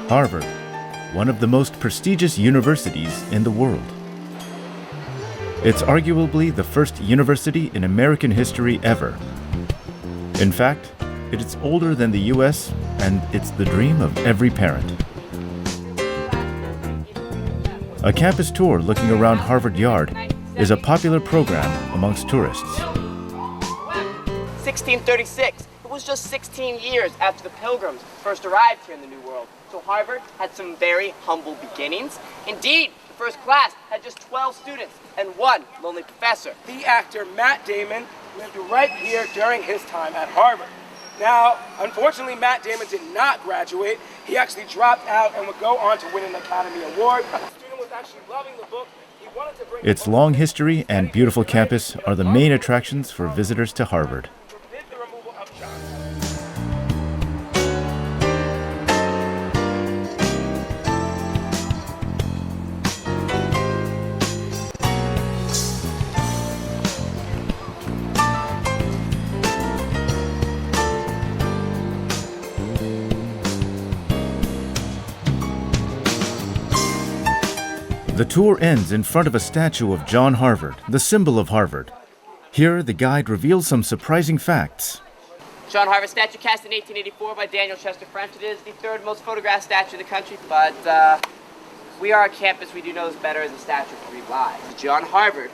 Harvard, one of the most prestigious universities in the world. It's arguably the first university in American history ever. In fact, it is older than the US, and it's the dream of every parent. A campus tour looking around Harvard Yard is a popular program amongst tourists. 1636. It was just 16 years after the Pilgrims first arrived here in the New World. So Harvard had some very humble beginnings. Indeed, the first class had just 12 students and one lonely professor. The actor Matt Damon lived right here during his time at Harvard. Now, unfortunately, Matt Damon did not graduate. He actually dropped out and would go on to win an Academy Award. The student was actually loving the book. He wanted to bring Its long history and beautiful campus are the main attractions for visitors to Harvard. forbid the removal of John. The tour ends in front of a statue of John Harvard, the symbol of Harvard. Here, the guide reveals some surprising facts. John Harvard statue cast in 1884 by Daniel Chester French. It is the third most photographed statue in the country, but we are a campus, we do know this better as a statue of 3 lives. John Harvard,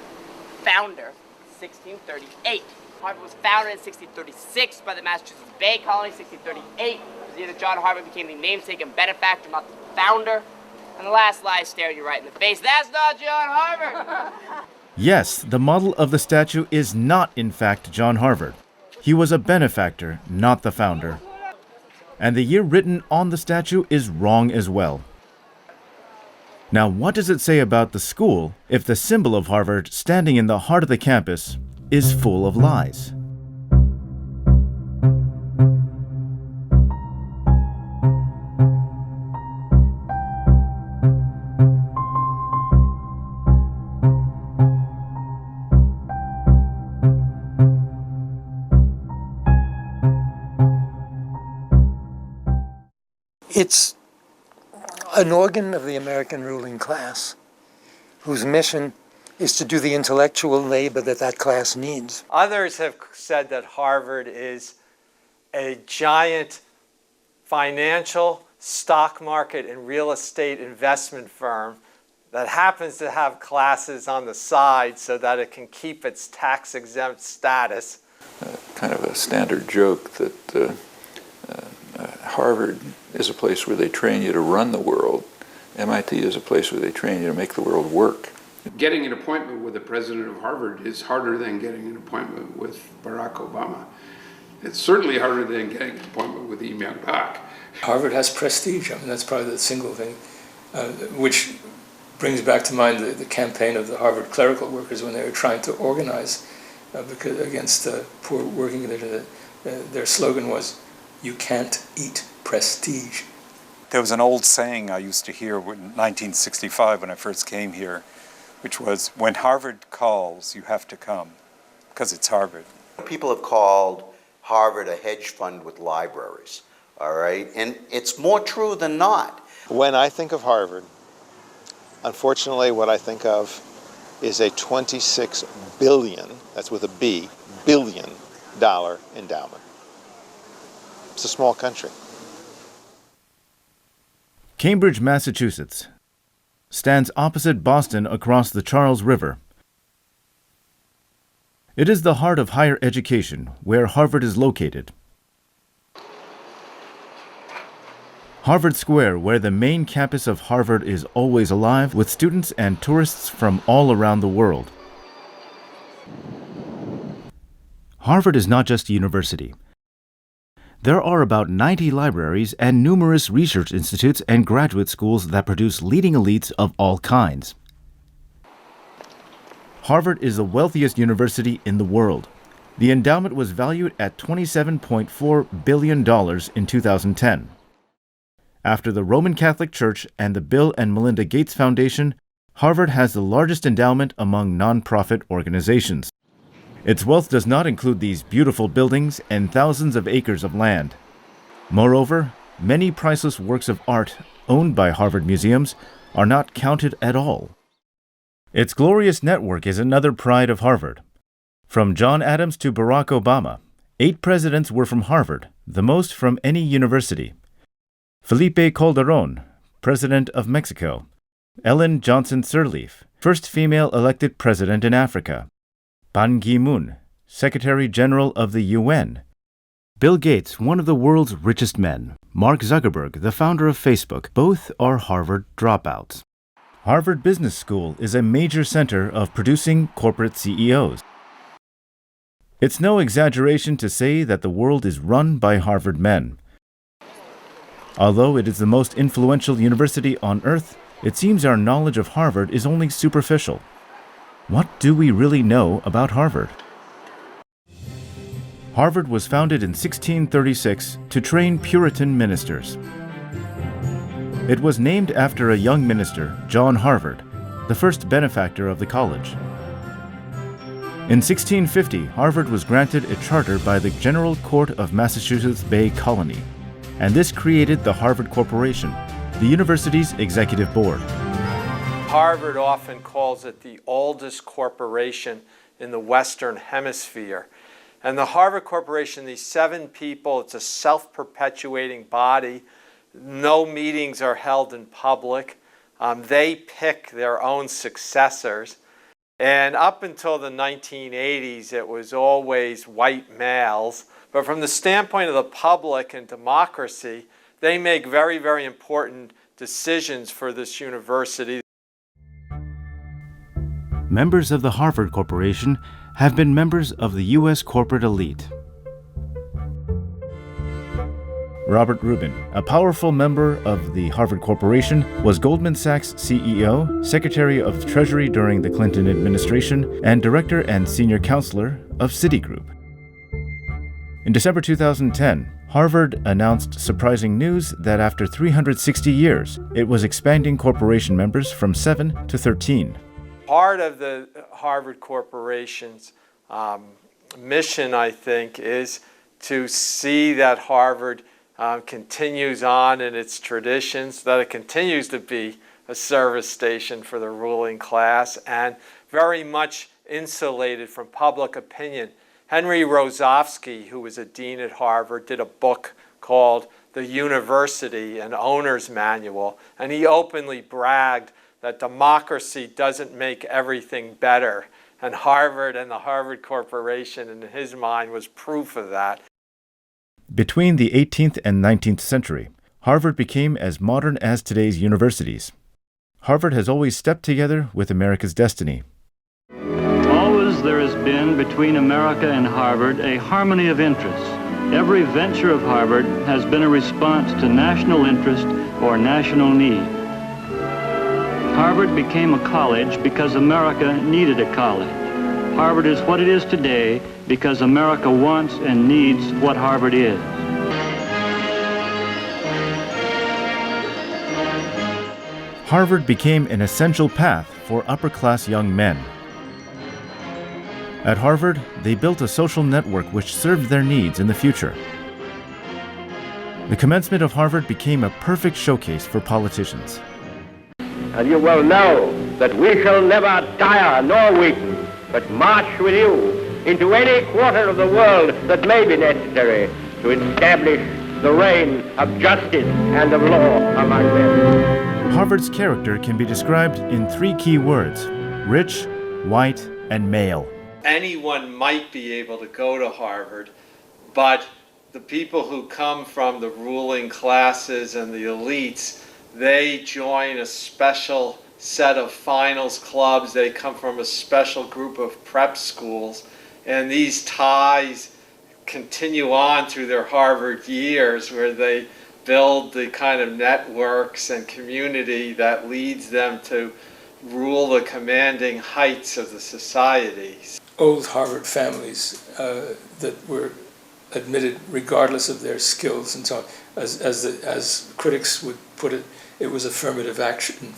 founder, 1638. Harvard was founded in 1636 by the Massachusetts Bay Colony, 1638. It was the year that John Harvard became the namesake and benefactor, not the founder. And the last lie is staring you right in the face. That's not John Harvard! Yes, the model of the statue is not, in fact, John Harvard. He was a benefactor, not the founder. And the year written on the statue is wrong as well. Now, what does it say about the school if the symbol of Harvard, standing in the heart of the campus, is full of lies? It's an organ of the American ruling class whose mission is to do the intellectual labor that that class needs. Others have said that Harvard is a giant financial, stock market, and real estate investment firm that happens to have classes on the side so that it can keep its tax-exempt status. Kind of a standard joke that Harvard is a place where they train you to run the world. MIT is a place where they train you to make the world work. Getting an appointment with the president of Harvard is harder than getting an appointment with Barack Obama. It's certainly harder than getting an appointment with Lee Myung-pak. Harvard has prestige. I mean, that's probably the single thing, which brings back to mind the campaign of the Harvard clerical workers when they were trying to organize against poor working conditions. Their slogan was, "You can't eat prestige." There was an old saying I used to hear in 1965 when I first came here, which was, when Harvard calls, you have to come, because it's Harvard. People have called Harvard a hedge fund with libraries, all right? And it's more true than not. When I think of Harvard, unfortunately what I think of is a $26 billion, that's with a B, billion dollar endowment. It's a small country. Cambridge, Massachusetts, stands opposite Boston across the Charles River. It is the heart of higher education, where Harvard is located. Harvard Square, where the main campus of Harvard is always alive with students and tourists from all around the world. Harvard is not just a university. There are about 90 libraries and numerous research institutes and graduate schools that produce leading elites of all kinds. Harvard is the wealthiest university in the world. The endowment was valued at $27.4 billion in 2010. After the Roman Catholic Church and the Bill and Melinda Gates Foundation, Harvard has the largest endowment among nonprofit organizations. Its wealth does not include these beautiful buildings and thousands of acres of land. Moreover, many priceless works of art owned by Harvard museums are not counted at all. Its glorious network is another pride of Harvard. From John Adams to Barack Obama, 8 presidents were from Harvard, the most from any university. Felipe Calderón, President of Mexico. Ellen Johnson Sirleaf, first female elected president in Africa. Ban Ki-moon, Secretary General of the UN. Bill Gates, one of the world's richest men. Mark Zuckerberg, the founder of Facebook, both are Harvard dropouts. Harvard Business School is a major center of producing corporate CEOs. It's no exaggeration to say that the world is run by Harvard men. Although it is the most influential university on earth, it seems our knowledge of Harvard is only superficial. What do we really know about Harvard? Harvard was founded in 1636 to train Puritan ministers. It was named after a young minister, John Harvard, the first benefactor of the college. In 1650, Harvard was granted a charter by the General Court of Massachusetts Bay Colony, and this created the Harvard Corporation, the university's executive board. Harvard often calls it the oldest corporation in the Western Hemisphere. And the Harvard Corporation, these 7 people, it's a self-perpetuating body. No meetings are held in public. They pick their own successors. And up until the 1980s, it was always white males. But from the standpoint of the public and democracy, they make very, very important decisions for this university. Members of the Harvard Corporation have been members of the U.S. corporate elite. Robert Rubin, a powerful member of the Harvard Corporation, was Goldman Sachs CEO, Secretary of the Treasury during the Clinton administration, and Director and Senior Counselor of Citigroup. In December 2010, Harvard announced surprising news that after 360 years, it was expanding corporation members from 7 to 13. Part of the Harvard Corporation's mission, I think, is to see that Harvard continues on in its traditions, that it continues to be a service station for the ruling class and very much insulated from public opinion. Henry Rosofsky, who was a dean at Harvard, did a book called The University, an Owner's Manual, and he openly bragged that democracy doesn't make everything better. And Harvard and the Harvard Corporation, in his mind, was proof of that. Between the 18th and 19th century, Harvard became as modern as today's universities. Harvard has always stepped together with America's destiny. Always there has been between America and Harvard a harmony of interests. Every venture of Harvard has been a response to national interest or national need. Harvard became a college because America needed a college. Harvard is what it is today because America wants and needs what Harvard is. Harvard became an essential path for upper-class young men. At Harvard, they built a social network which served their needs in the future. The commencement of Harvard became a perfect showcase for politicians. And you will know that we shall never tire nor weaken, but march with you into any quarter of the world that may be necessary to establish the reign of justice and of law among men. Harvard's character can be described in 3 key words: rich, white, and male. Anyone might be able to go to Harvard, but the people who come from the ruling classes and the elites, they join a special set of finals clubs. They come from a special group of prep schools. And these ties continue on through their Harvard years, where they build the kind of networks and community that leads them to rule the commanding heights of the society. Old Harvard families that were admitted regardless of their skills and so on. As critics would put it, it was affirmative action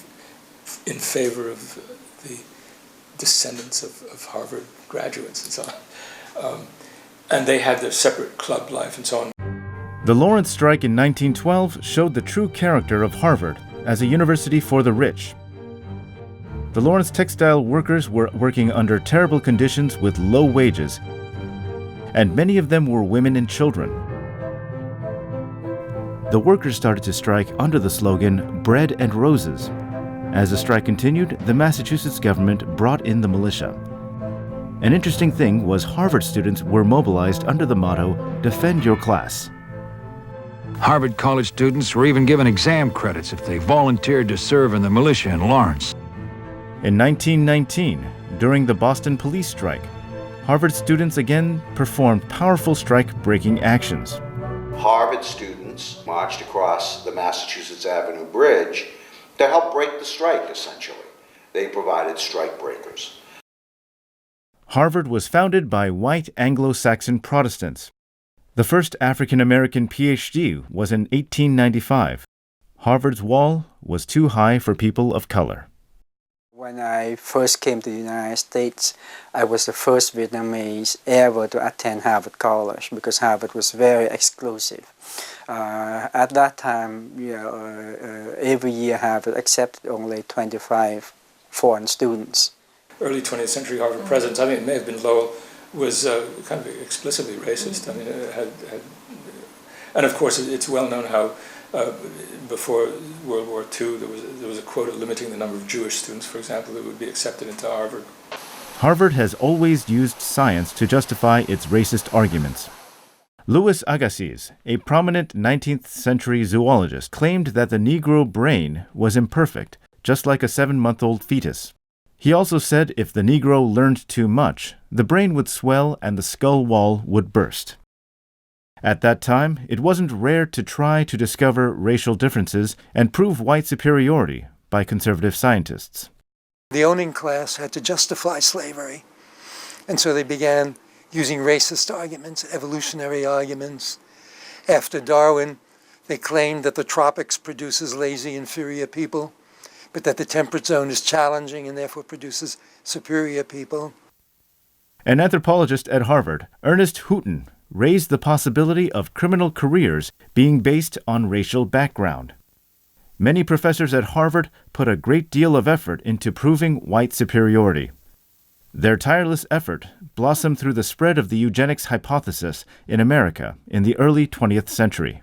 in favor of the descendants of Harvard graduates and so on. And they had their separate club life and so on. The Lawrence strike in 1912 showed the true character of Harvard as a university for the rich. The Lawrence textile workers were working under terrible conditions with low wages, and many of them were women and children. The workers started to strike under the slogan, "Bread and Roses." As the strike continued, the Massachusetts government brought in the militia. An interesting thing was Harvard students were mobilized under the motto, "Defend your class." Harvard college students were even given exam credits if they volunteered to serve in the militia in Lawrence. In 1919, during the Boston police strike, Harvard students again performed powerful strike-breaking actions. Harvard students marched across the Massachusetts Avenue Bridge to help break the strike, essentially. They provided strike breakers. Harvard was founded by white Anglo-Saxon Protestants. The first African-American PhD was in 1895. Harvard's wall was too high for people of color. When I first came to the United States, I was the first Vietnamese ever to attend Harvard College because Harvard was very exclusive. At that time, every year Harvard accepted only 25 foreign students. Early 20th century Harvard presidents, I mean, it may have been Lowell, was kind of explicitly racist. I mean, and of course, it's well known how before World War II, there was a quota limiting the number of Jewish students, for example, that would be accepted into Harvard. Harvard has always used science to justify its racist arguments. Louis Agassiz, a prominent 19th century zoologist, claimed that the Negro brain was imperfect, just like a 7-month-old fetus. He also said if the Negro learned too much, the brain would swell and the skull wall would burst. At that time, it wasn't rare to try to discover racial differences and prove white superiority by conservative scientists. The owning class had to justify slavery, and so they began using racist arguments, evolutionary arguments. After Darwin, they claimed that the tropics produces lazy, inferior people, but that the temperate zone is challenging and therefore produces superior people. An anthropologist at Harvard, Ernest Houghton, raised the possibility of criminal careers being based on racial background. Many professors at Harvard put a great deal of effort into proving white superiority. Their tireless effort blossomed through the spread of the eugenics hypothesis in America in the early 20th century.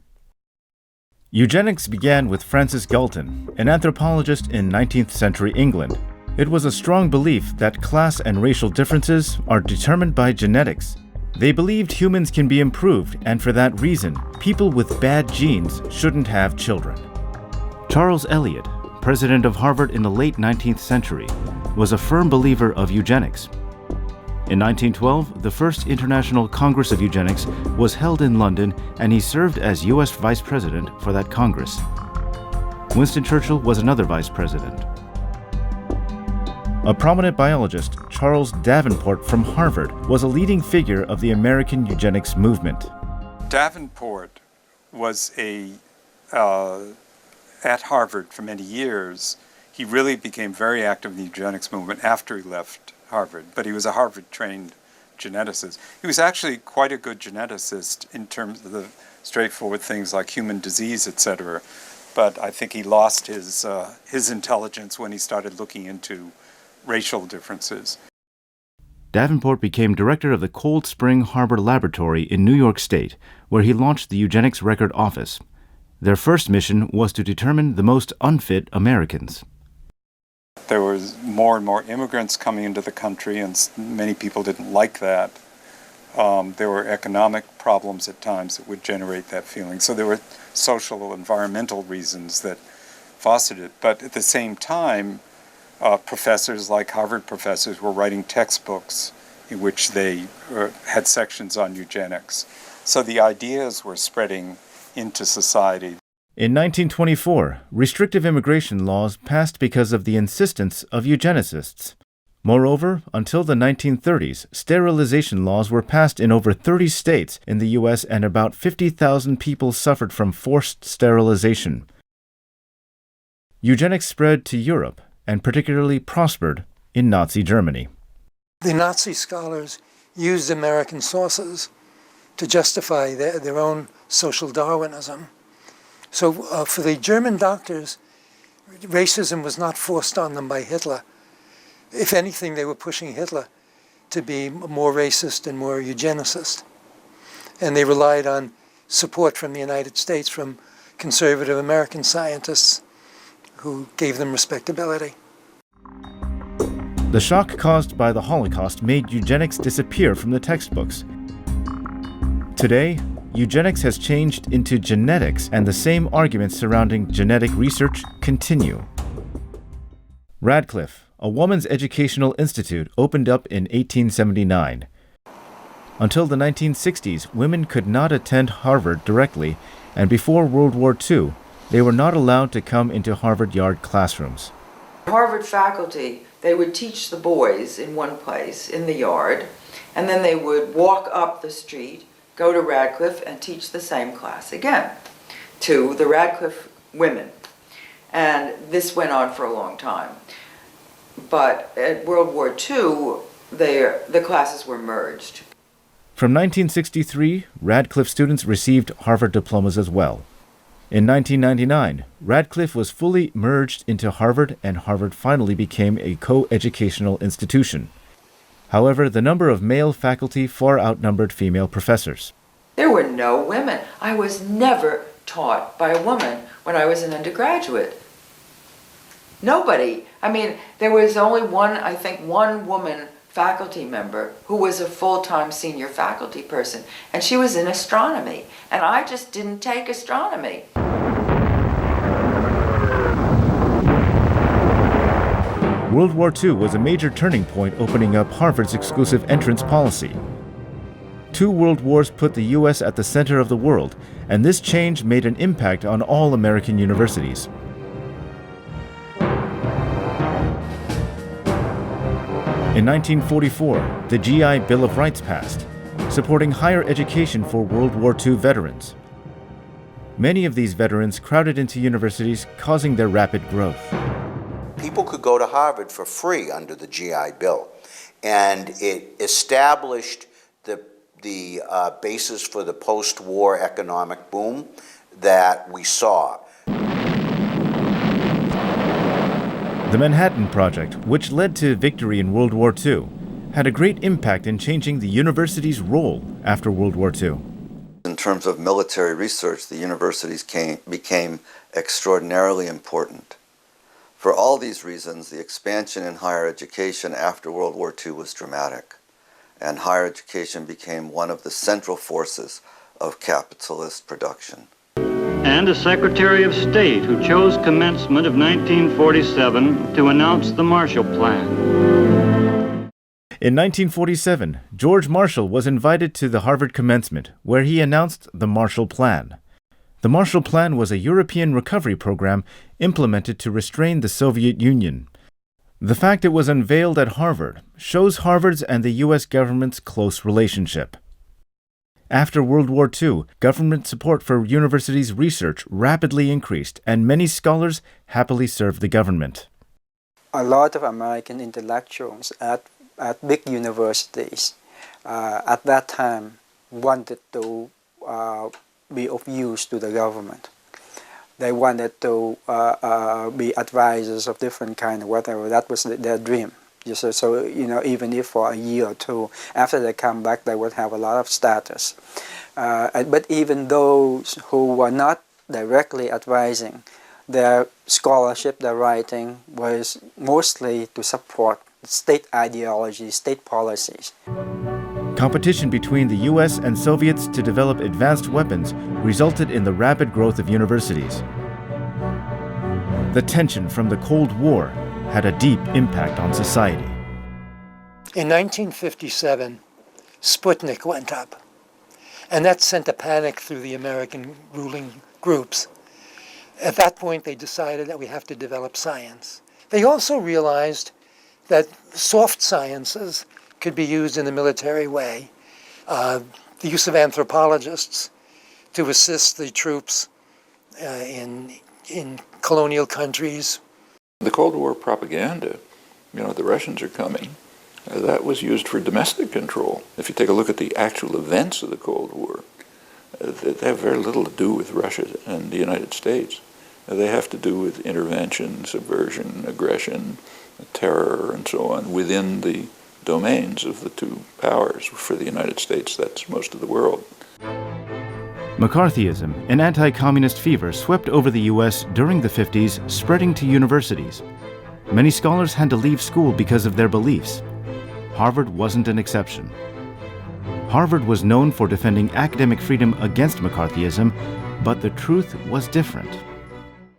Eugenics began with Francis Galton, an anthropologist in 19th century England. It was a strong belief that class and racial differences are determined by genetics. They believed humans can be improved, and for that reason, people with bad genes shouldn't have children. Charles Eliot, president of Harvard in the late 19th century, was a firm believer of eugenics. In 1912, the first International Congress of Eugenics was held in London, and he served as U.S. Vice President for that Congress. Winston Churchill was another vice president. A prominent biologist, Charles Davenport from Harvard, was a leading figure of the American eugenics movement. Davenport was at Harvard for many years. He really became very active in the eugenics movement after he left Harvard, but he was a Harvard-trained geneticist. He was actually quite a good geneticist in terms of the straightforward things like human disease, etc. But I think he lost his intelligence when he started looking into racial differences. Davenport became director of the Cold Spring Harbor Laboratory in New York State, where he launched the Eugenics Record Office. Their first mission was to determine the most unfit Americans. There was more and more immigrants coming into the country, and many people didn't like that. There were economic problems at times that would generate that feeling. So there were social or environmental reasons that fostered it. But at the same time, professors like Harvard professors were writing textbooks in which they had sections on eugenics. So the ideas were spreading into society. In 1924, restrictive immigration laws passed because of the insistence of eugenicists. Moreover, until the 1930s, sterilization laws were passed in over 30 states in the U.S., and about 50,000 people suffered from forced sterilization. Eugenics spread to Europe and particularly prospered in Nazi Germany. The Nazi scholars used American sources to justify their own social Darwinism. So for the German doctors, racism was not forced on them by Hitler. If anything, they were pushing Hitler to be more racist and more eugenicist. And they relied on support from the United States, from conservative American scientists who gave them respectability. The shock caused by the Holocaust made eugenics disappear from the textbooks. Today, eugenics has changed into genetics, and the same arguments surrounding genetic research continue. Radcliffe, a woman's educational institute, opened up in 1879. Until the 1960s, women could not attend Harvard directly, and before World War II, they were not allowed to come into Harvard Yard classrooms. Harvard faculty, they would teach the boys in one place, in the yard, and then they would walk up the street, go to Radcliffe, and teach the same class again to the Radcliffe women. And this went on for a long time. But at World War II, the classes were merged. From 1963, Radcliffe students received Harvard diplomas as well. In 1999, Radcliffe was fully merged into Harvard, and Harvard finally became a co-educational institution. However, the number of male faculty far outnumbered female professors. There were no women. I was never taught by a woman when I was an undergraduate. Nobody. I mean, there was only one woman faculty member who was a full-time senior faculty person, and she was in astronomy, and I just didn't take astronomy. World War II was a major turning point, opening up Harvard's exclusive entrance policy. 2 world wars put the U.S. at the center of the world, and this change made an impact on all American universities. In 1944, the GI Bill of Rights passed, supporting higher education for World War II veterans. Many of these veterans crowded into universities, causing their rapid growth. People could go to Harvard for free under the GI Bill, and it established the basis for the post-war economic boom that we saw. The Manhattan Project, which led to victory in World War II, had a great impact in changing the university's role after World War II. In terms of military research, the universities became extraordinarily important. For all these reasons, the expansion in higher education after World War II was dramatic, and higher education became one of the central forces of capitalist production. And a Secretary of State who chose commencement of 1947 to announce the Marshall Plan. In 1947, George Marshall was invited to the Harvard commencement, where he announced the Marshall Plan. The Marshall Plan was a European recovery program implemented to restrain the Soviet Union. The fact it was unveiled at Harvard shows Harvard's and the U.S. government's close relationship. After World War II, government support for universities' research rapidly increased, and many scholars happily served the government. A lot of American intellectuals at big universities at that time wanted to be of use to the government. They wanted to be advisors of different kind, whatever. That was their dream. So, you know, even if for a year or two, after they come back, they would have a lot of status. But even those who were not directly advising, their scholarship, their writing, was mostly to support state ideology, state policies. Competition between the U.S. and Soviets to develop advanced weapons resulted in the rapid growth of universities. The tension from the Cold War had a deep impact on society. In 1957, Sputnik went up, and that sent a panic through the American ruling groups. At that point, they decided that we have to develop science. They also realized that soft sciences could be used in a military way. The use of anthropologists to assist the troops in colonial countries. The Cold War propaganda, you know, the Russians are coming, that was used for domestic control. If you take a look at the actual events of the Cold War, they have very little to do with Russia and the United States. They have to do with intervention, subversion, aggression, terror, and so on within the domains of the two powers. For the United States, that's most of the world. McCarthyism, an anti-communist fever, swept over the U.S. during the 50s, spreading to universities. Many scholars had to leave school because of their beliefs. Harvard wasn't an exception. Harvard was known for defending academic freedom against McCarthyism, but the truth was different.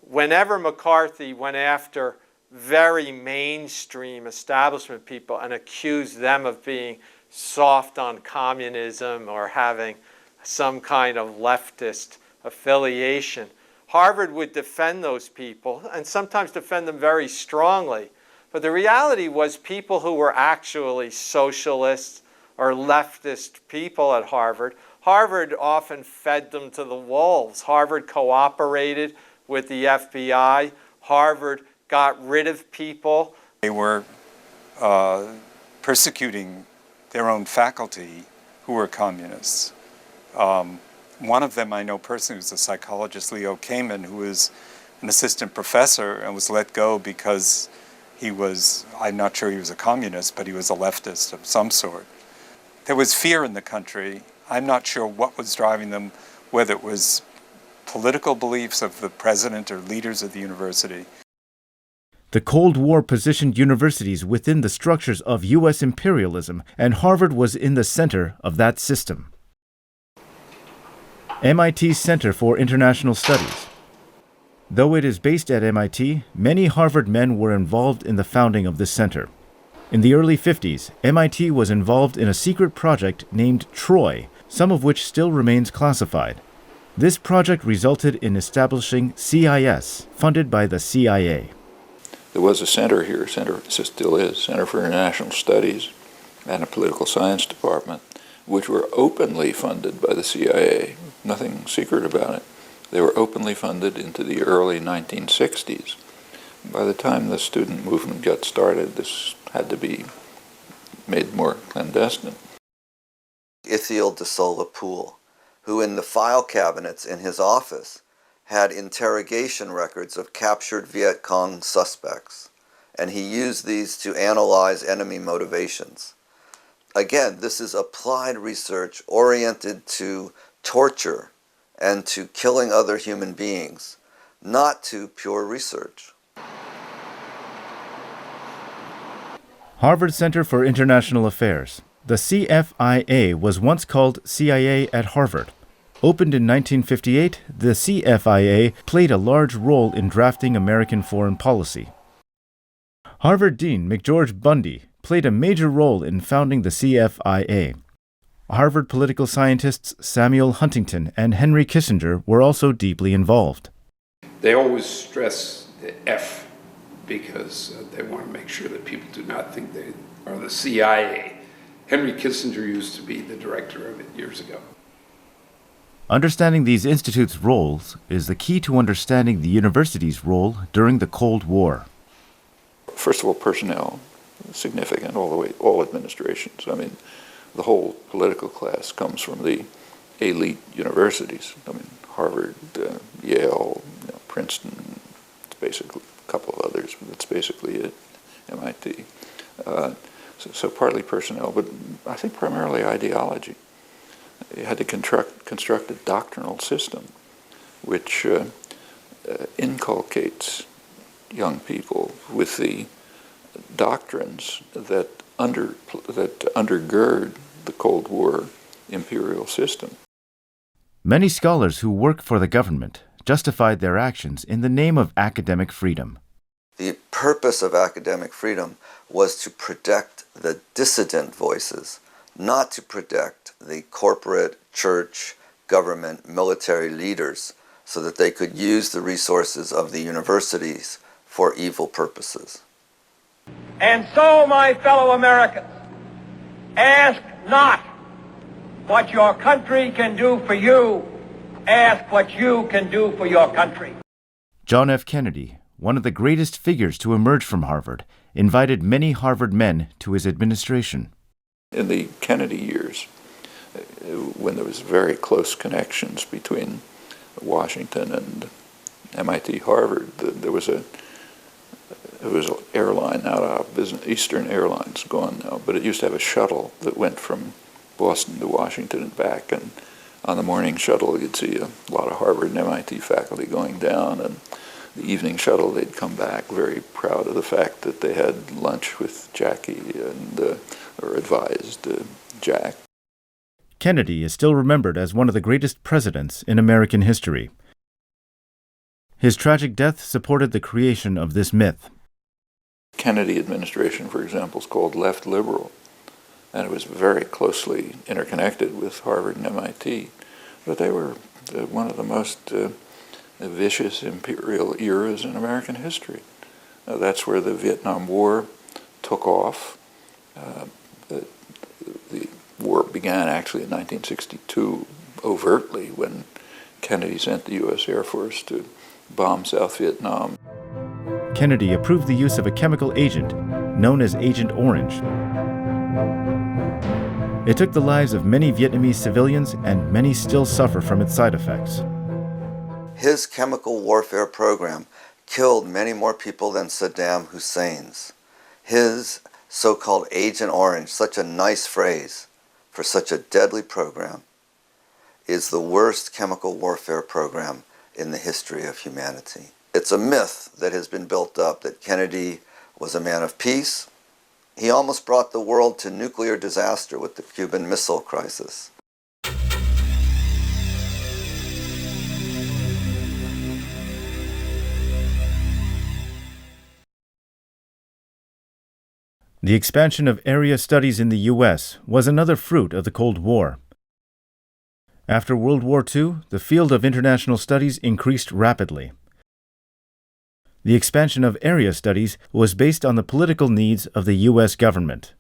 Whenever McCarthy went after very mainstream establishment people and accused them of being soft on communism or having some kind of leftist affiliation, Harvard would defend those people and sometimes defend them very strongly. But the reality was people who were actually socialists or leftist people at Harvard, Harvard often fed them to the wolves. Harvard cooperated with the FBI. Harvard got rid of people. They were persecuting their own faculty who were communists. One of them I know personally was a psychologist, Leo Kamen, who was an assistant professor and was let go because he was, I'm not sure he was a communist, but he was a leftist of some sort. There was fear in the country. I'm not sure what was driving them, whether it was political beliefs of the president or leaders of the university. The Cold War positioned universities within the structures of U.S. imperialism, and Harvard was in the center of that system. MIT's Center for International Studies. Though it is based at MIT, many Harvard men were involved in the founding of this center. In the early 50s, MIT was involved in a secret project named Troy, some of which still remains classified. This project resulted in establishing CIS, funded by the CIA. There was a center here, still is, Center for International Studies, and a political science department, which were openly funded by the CIA. Nothing secret about it. They were openly funded into the early 1960s. By the time the student movement got started, this had to be made more clandestine. Ithiel de Sola Pool, who in the file cabinets in his office had interrogation records of captured Viet Cong suspects, and he used these to analyze enemy motivations. Again, this is applied research oriented to torture and to killing other human beings, not to pure research. Harvard Center for International Affairs. The CFIA was once called CIA at Harvard. Opened in 1958, the CFIA played a large role in drafting American foreign policy. Harvard Dean McGeorge Bundy played a major role in founding the CFIA. Harvard political scientists Samuel Huntington and Henry Kissinger were also deeply involved. They always stress the F because they want to make sure that people do not think they are the CIA. Henry Kissinger used to be the director of it years ago. Understanding these institutes' roles is the key to understanding the university's role during the Cold War. First of all, personnel, significant all the way, all administrations. I mean, the whole political class comes from the elite universities. I mean, Harvard, Yale, Princeton, it's basically a couple of others, but that's basically it, MIT. So partly personnel, but I think primarily ideology. You had to construct a doctrinal system which inculcates young people with the doctrines that undergird the Cold War imperial system. Many scholars who work for the government justified their actions in the name of academic freedom. The purpose of academic freedom was to protect the dissident voices, not to protect the corporate, church, government, military leaders so that they could use the resources of the universities for evil purposes. And so, my fellow Americans, ask not what your country can do for you, ask what you can do for your country. John F. Kennedy, one of the greatest figures to emerge from Harvard, invited many Harvard men to his administration. In the Kennedy years, when there was very close connections between Washington and MIT Harvard, there was an airline out of business, Eastern Airlines, gone now, but it used to have a shuttle that went from Boston to Washington and back, and on the morning shuttle you'd see a lot of Harvard and MIT faculty going down, and the evening shuttle they'd come back very proud of the fact that they had lunch with Jackie and or advised Jack. Kennedy is still remembered as one of the greatest presidents in American history. His tragic death supported the creation of this myth. Kennedy administration, for example, is called left liberal, and it was very closely interconnected with Harvard and MIT. But they were one of the most vicious imperial eras in American history. That's where the Vietnam War took off. The war began actually in 1962 overtly when Kennedy sent the U.S. Air Force to bomb South Vietnam. Kennedy approved the use of a chemical agent known as Agent Orange. It took the lives of many Vietnamese civilians, and many still suffer from its side effects. His chemical warfare program killed many more people than Saddam Hussein's. His so-called Agent Orange, such a nice phrase for such a deadly program, is the worst chemical warfare program in the history of humanity. It's a myth that has been built up that Kennedy was a man of peace. He almost brought the world to nuclear disaster with the Cuban Missile Crisis. The expansion of area studies in the U.S. was another fruit of the Cold War. After World War II, the field of international studies increased rapidly. The expansion of area studies was based on the political needs of the U.S. government.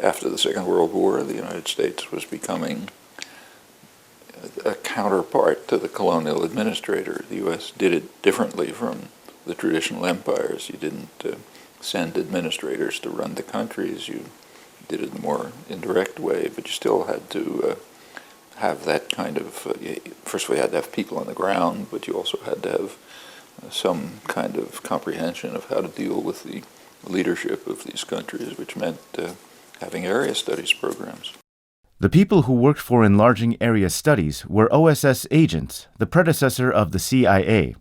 After the Second World War, the United States was becoming a counterpart to the colonial administrator. The U.S. did it differently from the traditional empires. You didn't send administrators to run the countries. You did it in a more indirect way, but you still had to have that kind of, first of all, you had to have people on the ground, but you also had to have some kind of comprehension of how to deal with the leadership of these countries, which meant having area studies programs. The people who worked for enlarging area studies were OSS agents, the predecessor of the CIA.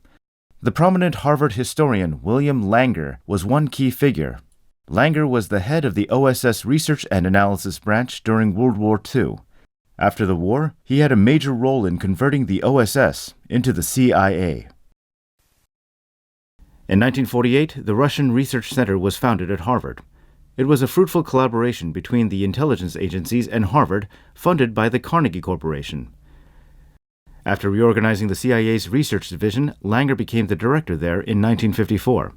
The prominent Harvard historian William Langer was one key figure. Langer was the head of the OSS Research and Analysis Branch during World War II. After the war, he had a major role in converting the OSS into the CIA. In 1948, the Russian Research Center was founded at Harvard. It was a fruitful collaboration between the intelligence agencies and Harvard, funded by the Carnegie Corporation. After reorganizing the CIA's research division, Langer became the director there in 1954.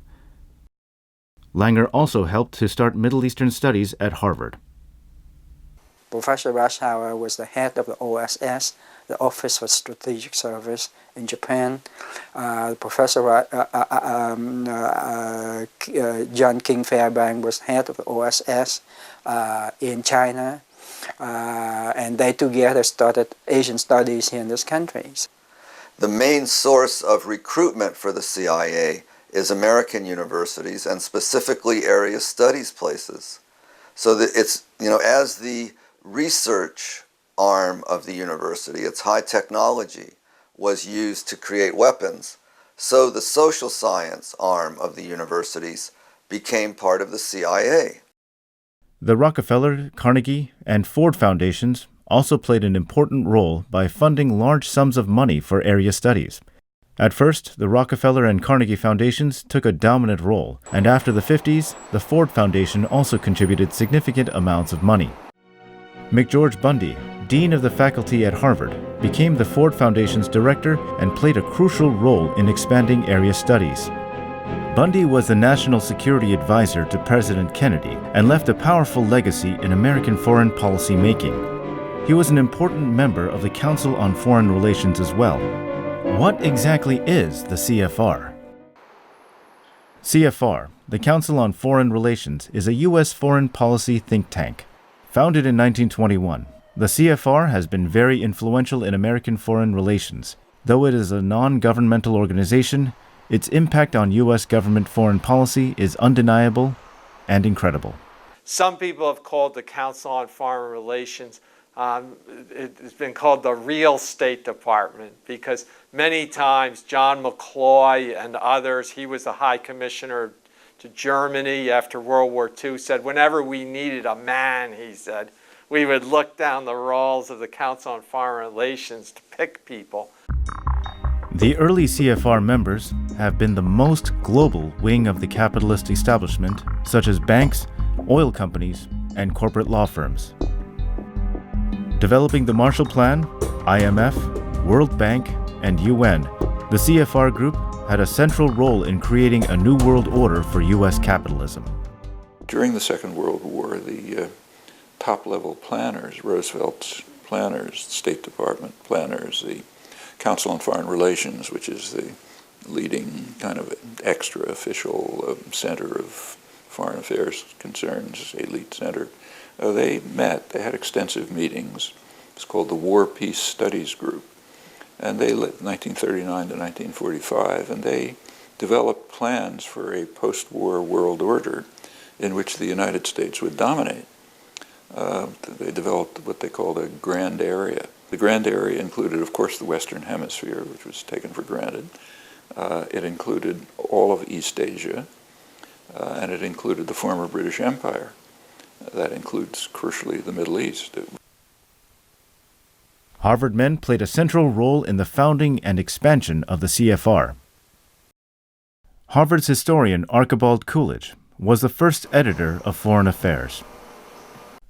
Langer also helped to start Middle Eastern studies at Harvard. Professor Rushauer was the head of the OSS, the Office for Strategic Service in Japan. Professor John King Fairbank was head of the OSS in China. And they together started Asian studies here in these countries. The main source of recruitment for the CIA is American universities and specifically area studies places. So that it's, as the research arm of the university, its high technology was used to create weapons. So the social science arm of the universities became part of the CIA. The Rockefeller, Carnegie, and Ford Foundations also played an important role by funding large sums of money for area studies. At first, the Rockefeller and Carnegie Foundations took a dominant role, and after the 50s, the Ford Foundation also contributed significant amounts of money. McGeorge Bundy, Dean of the Faculty at Harvard, became the Ford Foundation's director and played a crucial role in expanding area studies. Bundy was the national security advisor to President Kennedy and left a powerful legacy in American foreign policy making. He was an important member of the Council on Foreign Relations as well. What exactly is the CFR? CFR, the Council on Foreign Relations, is a U.S. foreign policy think tank. Founded in 1921, the CFR has been very influential in American foreign relations. Though it is a non-governmental organization, its impact on U.S. government foreign policy is undeniable and incredible. Some people have called the Council on Foreign Relations, it's been called the real State Department, because many times John McCloy and others, he was the High Commissioner to Germany after World War II, said whenever we needed a man, he said, we would look down the rolls of the Council on Foreign Relations to pick people. The early CFR members have been the most global wing of the capitalist establishment, such as banks, oil companies, and corporate law firms. Developing the Marshall Plan, IMF, World Bank, and UN, the CFR group had a central role in creating a new world order for U.S. capitalism. During the Second World War, the top-level planners, Roosevelt's planners, State Department planners, the Council on Foreign Relations, which is the leading kind of extra-official center of foreign affairs concerns, elite center, they met, they had extensive meetings. It's called the War Peace Studies Group. And they lived 1939 to 1945, and they developed plans for a post-war world order in which the United States would dominate. They developed what they called a grand area. The grand area included, of course, the Western Hemisphere, which was taken for granted. It included all of East Asia, and it included the former British Empire. That includes, crucially, the Middle East. Harvard men played a central role in the founding and expansion of the CFR. Harvard's historian Archibald Coolidge was the first editor of Foreign Affairs.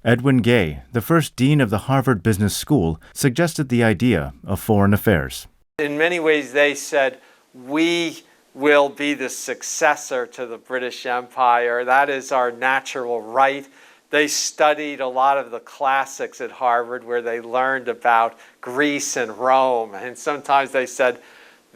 Edwin Gay, the first dean of the Harvard Business School, suggested the idea of foreign affairs. In many ways, they said, we will be the successor to the British Empire. That is our natural right. They studied a lot of the classics at Harvard where they learned about Greece and Rome. And sometimes they said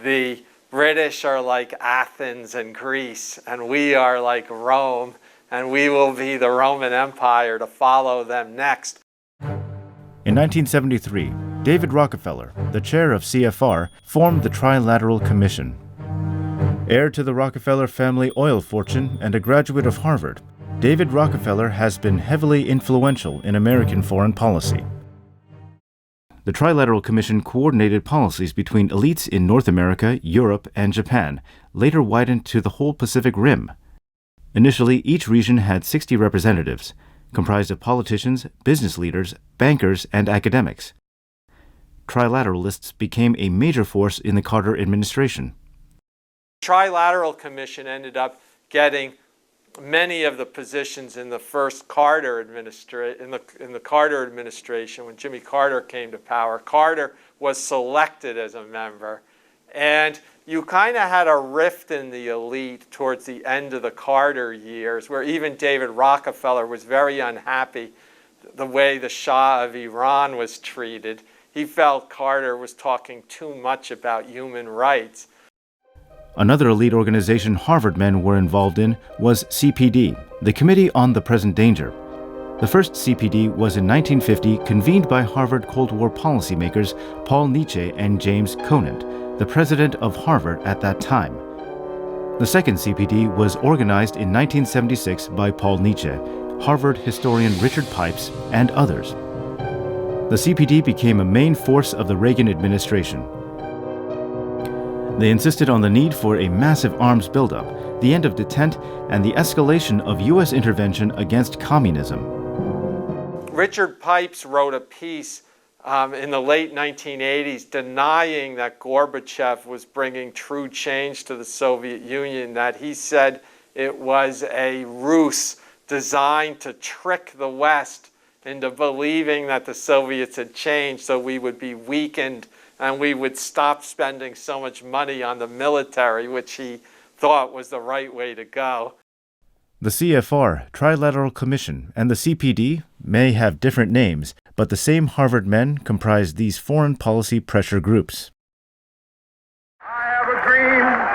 the British are like Athens and Greece, and we are like Rome, and we will be the Roman Empire to follow them next. In 1973, David Rockefeller, the chair of CFR, formed the Trilateral Commission. Heir to the Rockefeller family oil fortune and a graduate of Harvard, David Rockefeller has been heavily influential in American foreign policy. The Trilateral Commission coordinated policies between elites in North America, Europe, and Japan, later widened to the whole Pacific Rim. Initially, each region had 60 representatives, comprised of politicians, business leaders, bankers, and academics. Trilateralists became a major force in the Carter administration. The Trilateral Commission ended up getting many of the positions in the first Carter administration, in the Carter administration, when Jimmy Carter came to power. Carter was selected as a member, and you kind of had a rift in the elite towards the end of the Carter years, where even David Rockefeller was very unhappy the way the Shah of Iran was treated. He felt Carter was talking too much about human rights. Another elite organization Harvard men were involved in was CPD, the Committee on the Present Danger. The first CPD was in 1950, convened by Harvard Cold War policymakers Paul Nietzsche and James Conant, the president of Harvard at that time. The second CPD was organized in 1976 by Paul Nietzsche, Harvard historian Richard Pipes, and others. The CPD became a main force of the Reagan administration. They insisted on the need for a massive arms buildup, the end of detente, and the escalation of U.S. intervention against communism. Richard Pipes wrote a piece in the late 1980s denying that Gorbachev was bringing true change to the Soviet Union, that he said it was a ruse designed to trick the West into believing that the Soviets had changed so we would be weakened and we would stop spending so much money on the military, which he thought was the right way to go. The CFR, Trilateral Commission, and the CPD may have different names, but the same Harvard men comprise these foreign policy pressure groups. I have a dream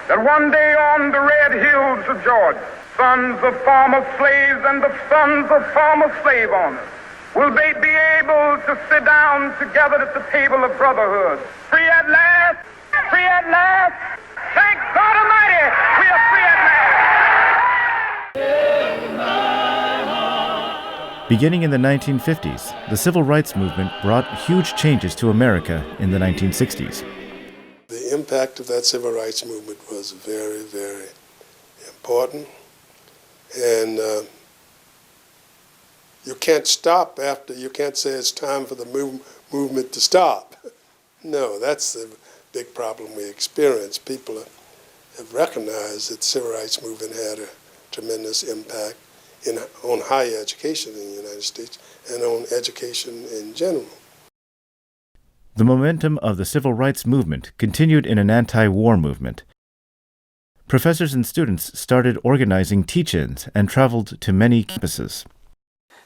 that one day on the red hills of Georgia, sons of former slaves and the sons of former slave owners will they be able to sit down together at the table of brotherhood. Free at last, free at last. Thank God Almighty, we are free at last. Beginning in the 1950s, the civil rights movement brought huge changes to America in the 1960s. The impact of that civil rights movement was very, very important. And you can't stop after, you can't say it's time for the movement to stop. No, that's the big problem we experience. People have recognized that the civil rights movement had a tremendous impact on higher education in the United States and on education in general. The momentum of the civil rights movement continued in an anti-war movement. Professors and students started organizing teach-ins and traveled to many campuses.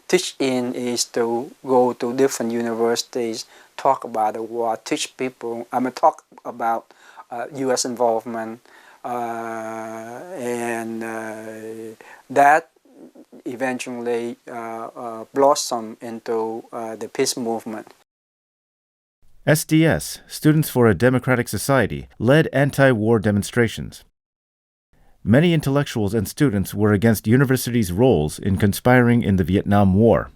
Teach-in is to go to different universities, talk about the war, teach people, talk about U.S. involvement, and that eventually blossomed into the peace movement. SDS, Students for a Democratic Society, led anti-war demonstrations. Many intellectuals and students were against universities' roles in conspiring in the Vietnam War.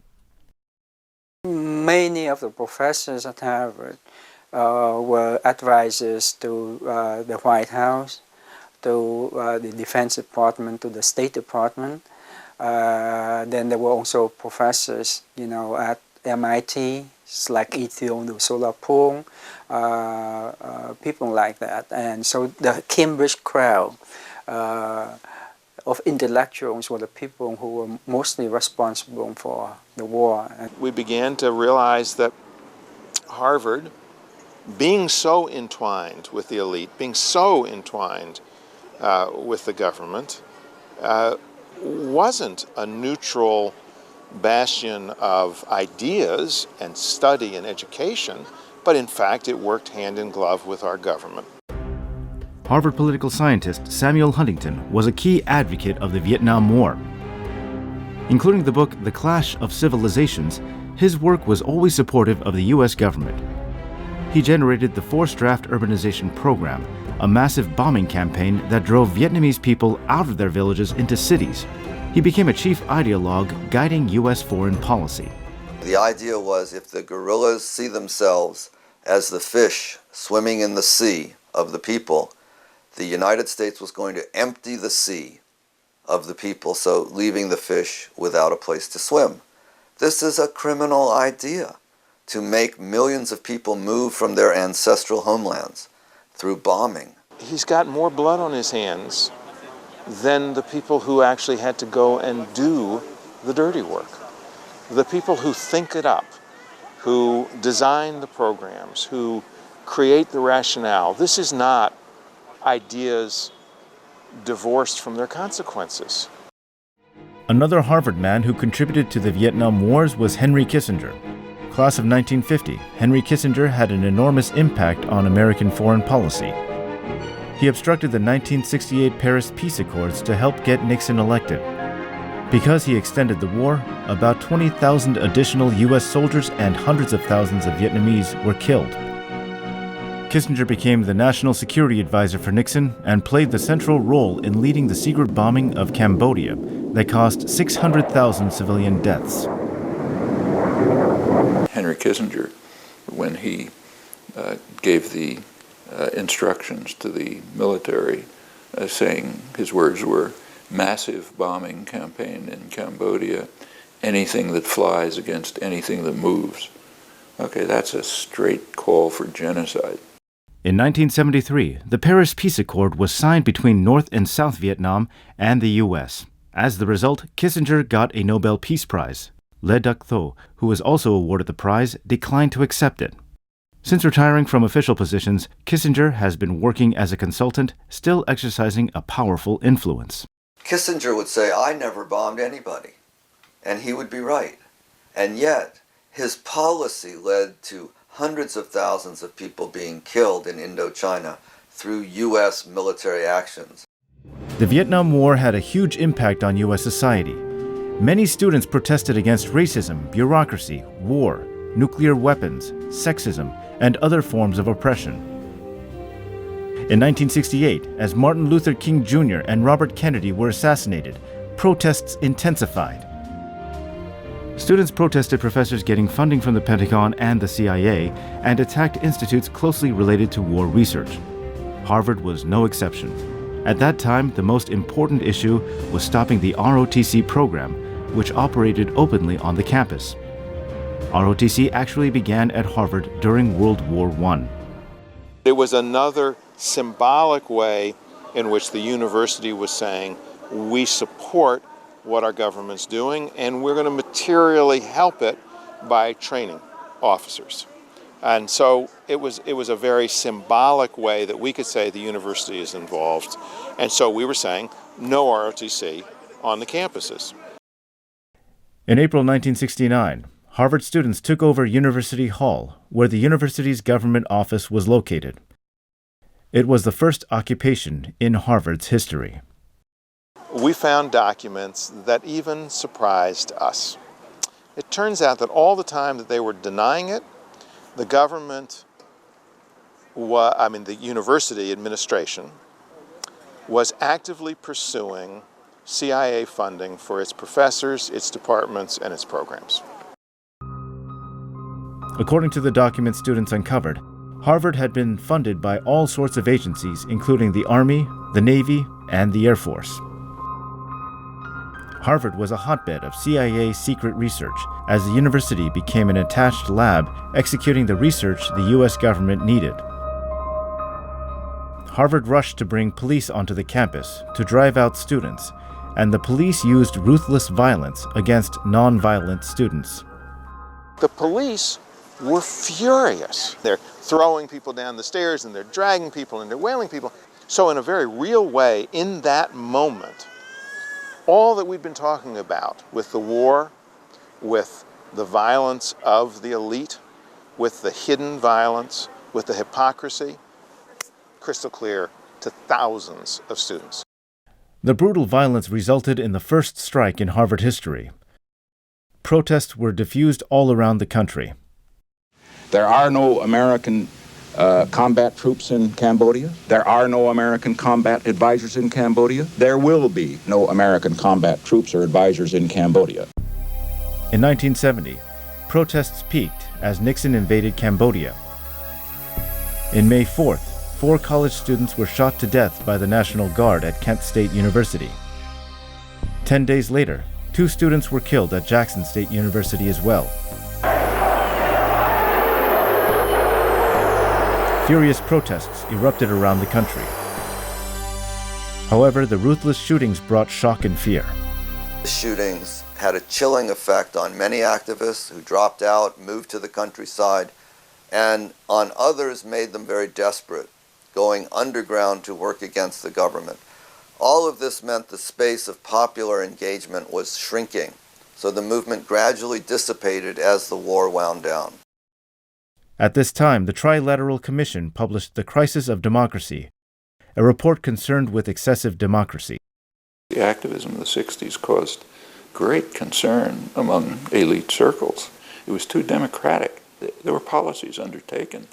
Many of the professors at Harvard were advisors to the White House, to the Defense Department, to the State Department. Then there were also professors, at MIT, like Ethel Solapung, people like that. And so the Cambridge crowd of intellectuals were the people who were mostly responsible for the war. We began to realize that Harvard, being so entwined with the elite, being so entwined with the government, wasn't a neutral bastion of ideas and study and education, but in fact it worked hand in glove with our government. Harvard political scientist Samuel Huntington was a key advocate of the Vietnam War. Including the book The Clash of Civilizations, his work was always supportive of the U.S. government. He generated the Forced Draft Urbanization Program, a massive bombing campaign that drove Vietnamese people out of their villages into cities. He became a chief ideologue guiding U.S. foreign policy. The idea was if the guerrillas see themselves as the fish swimming in the sea of the people, the United States was going to empty the sea of the people, so leaving the fish without a place to swim. This is a criminal idea, to make millions of people move from their ancestral homelands through bombing. He's got more blood on his hands than the people who actually had to go and do the dirty work. The people who think it up, who design the programs, who create the rationale. This is not ideas divorced from their consequences. Another Harvard man who contributed to the Vietnam Wars was Henry Kissinger. Class of 1950, Henry Kissinger had an enormous impact on American foreign policy. He obstructed the 1968 Paris Peace Accords to help get Nixon elected. Because he extended the war, about 20,000 additional U.S. soldiers and hundreds of thousands of Vietnamese were killed. Kissinger became the national security advisor for Nixon and played the central role in leading the secret bombing of Cambodia that caused 600,000 civilian deaths. Henry Kissinger, when he gave the instructions to the military, saying his words were, "Massive bombing campaign in Cambodia, anything that flies against anything that moves." Okay, that's a straight call for genocide. In 1973, the Paris Peace Accord was signed between North and South Vietnam and the U.S. As the result, Kissinger got a Nobel Peace Prize. Le Duc Tho, who was also awarded the prize, declined to accept it. Since retiring from official positions, Kissinger has been working as a consultant, still exercising a powerful influence. Kissinger would say, "I never bombed anybody," and he would be right. And yet, his policy led to hundreds of thousands of people being killed in Indochina through U.S. military actions. The Vietnam War had a huge impact on U.S. society. Many students protested against racism, bureaucracy, war, nuclear weapons, sexism, and other forms of oppression. In 1968, as Martin Luther King Jr. and Robert Kennedy were assassinated, protests intensified. Students protested professors getting funding from the Pentagon and the CIA and attacked institutes closely related to war research. Harvard was no exception. At that time, the most important issue was stopping the ROTC program, which operated openly on the campus. ROTC actually began at Harvard during World War I. It was another symbolic way in which the university was saying, we support what our government's doing, and we're going to materially help it by training officers. And so it was a very symbolic way that we could say the university is involved. And so we were saying no ROTC on the campuses. In April 1969, Harvard students took over University Hall, where the university's government office was located. It was the first occupation in Harvard's history. We found documents that even surprised us. It turns out that all the time that they were denying it, the government, the university administration, was actively pursuing CIA funding for its professors, its departments, and its programs. According to the documents students uncovered, Harvard had been funded by all sorts of agencies, including the Army, the Navy, and the Air Force. Harvard was a hotbed of CIA secret research, as the university became an attached lab executing the research the U.S. government needed. Harvard rushed to bring police onto the campus to drive out students, and the police used ruthless violence against non-violent students. The police were furious. They're throwing people down the stairs, and they're dragging people, and they're wailing people. So in a very real way, in that moment, all that we've been talking about with the war, with the violence of the elite, with the hidden violence, with the hypocrisy, crystal clear to thousands of students. The brutal violence resulted in the first strike in Harvard history. Protests were diffused all around the country. There are no American combat troops in Cambodia. There are no American combat advisors in Cambodia. There will be no American combat troops or advisors in Cambodia. In 1970, protests peaked as Nixon invaded Cambodia. In May 4th, 4 college students were shot to death by the National Guard at Kent State University. 10 days later, 2 students were killed at Jackson State University as well. Furious protests erupted around the country. However, the ruthless shootings brought shock and fear. The shootings had a chilling effect on many activists who dropped out, moved to the countryside, and on others made them very desperate, going underground to work against the government. All of this meant the space of popular engagement was shrinking, so the movement gradually dissipated as the war wound down. At this time, the Trilateral Commission published The Crisis of Democracy, a report concerned with excessive democracy. The activism of the 60s caused great concern among elite circles. It was too democratic. There were policies undertaken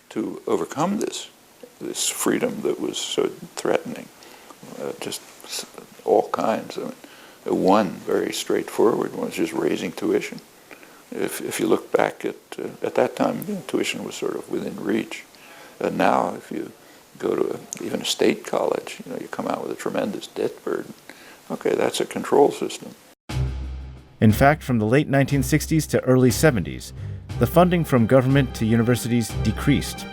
to overcome this freedom that was so threatening. Just all kinds. One very straightforward one was just raising tuition. If you look back at that time, tuition was sort of within reach. Now, if you go to even a state college, you come out with a tremendous debt burden. Okay, that's a control system. In fact, from the late 1960s to early 70s, the funding from government to universities decreased.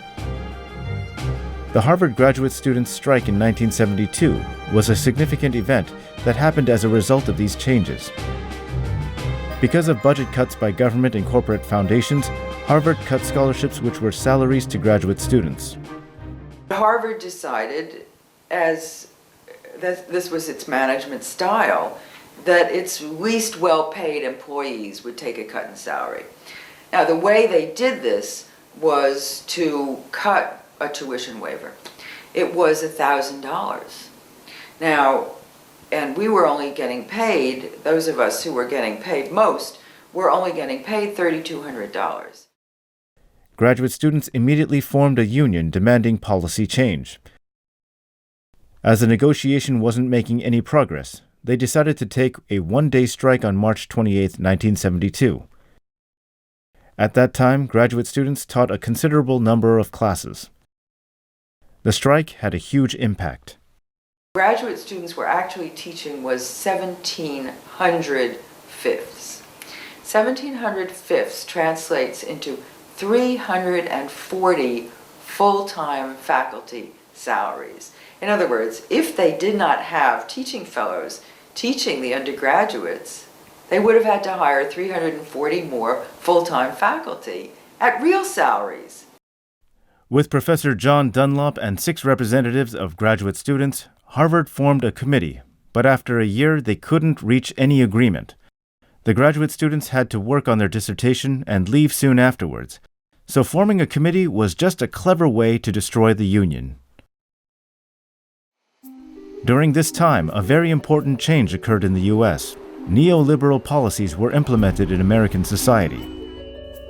The Harvard graduate students' strike in 1972 was a significant event that happened as a result of these changes. Because of budget cuts by government and corporate foundations, Harvard cut scholarships which were salaries to graduate students. Harvard decided, as this was its management style, that its least well-paid employees would take a cut in salary. Now, the way they did this was to cut a tuition waiver. it was $1,000. Now, and we were only getting paid, those of us who were getting paid most, were only getting paid $3,200. Graduate students immediately formed a union demanding policy change. As the negotiation wasn't making any progress, they decided to take a one-day strike on March 28, 1972. At that time, graduate students taught a considerable number of classes. The strike had a huge impact. Graduate students were actually teaching was 1,700 fifths. 1,700 fifths translates into 340 full-time faculty salaries. In other words, if they did not have teaching fellows teaching the undergraduates, they would have had to hire 340 more full-time faculty at real salaries. With Professor John Dunlop and 6 representatives of graduate students, Harvard formed a committee, but after a year they couldn't reach any agreement. The graduate students had to work on their dissertation and leave soon afterwards, so forming a committee was just a clever way to destroy the union. During this time, a very important change occurred in the U.S. Neoliberal policies were implemented in American society.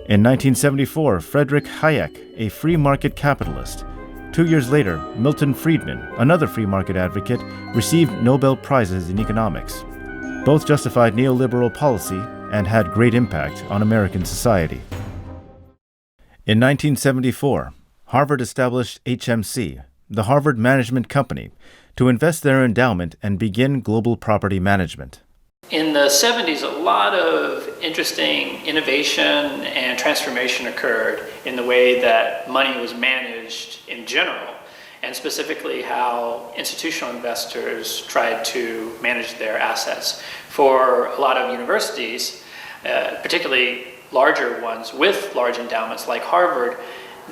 In 1974, Friedrich Hayek, a free market capitalist. 2 years later, Milton Friedman, another free market advocate, received Nobel Prizes in economics. Both justified neoliberal policy and had great impact on American society. In 1974, Harvard established HMC, the Harvard Management Company, to invest their endowment and begin global property management. In the 70s, a lot of interesting innovation and transformation occurred in the way that money was managed in general, and specifically how institutional investors tried to manage their assets. For a lot of universities, particularly larger ones with large endowments like Harvard,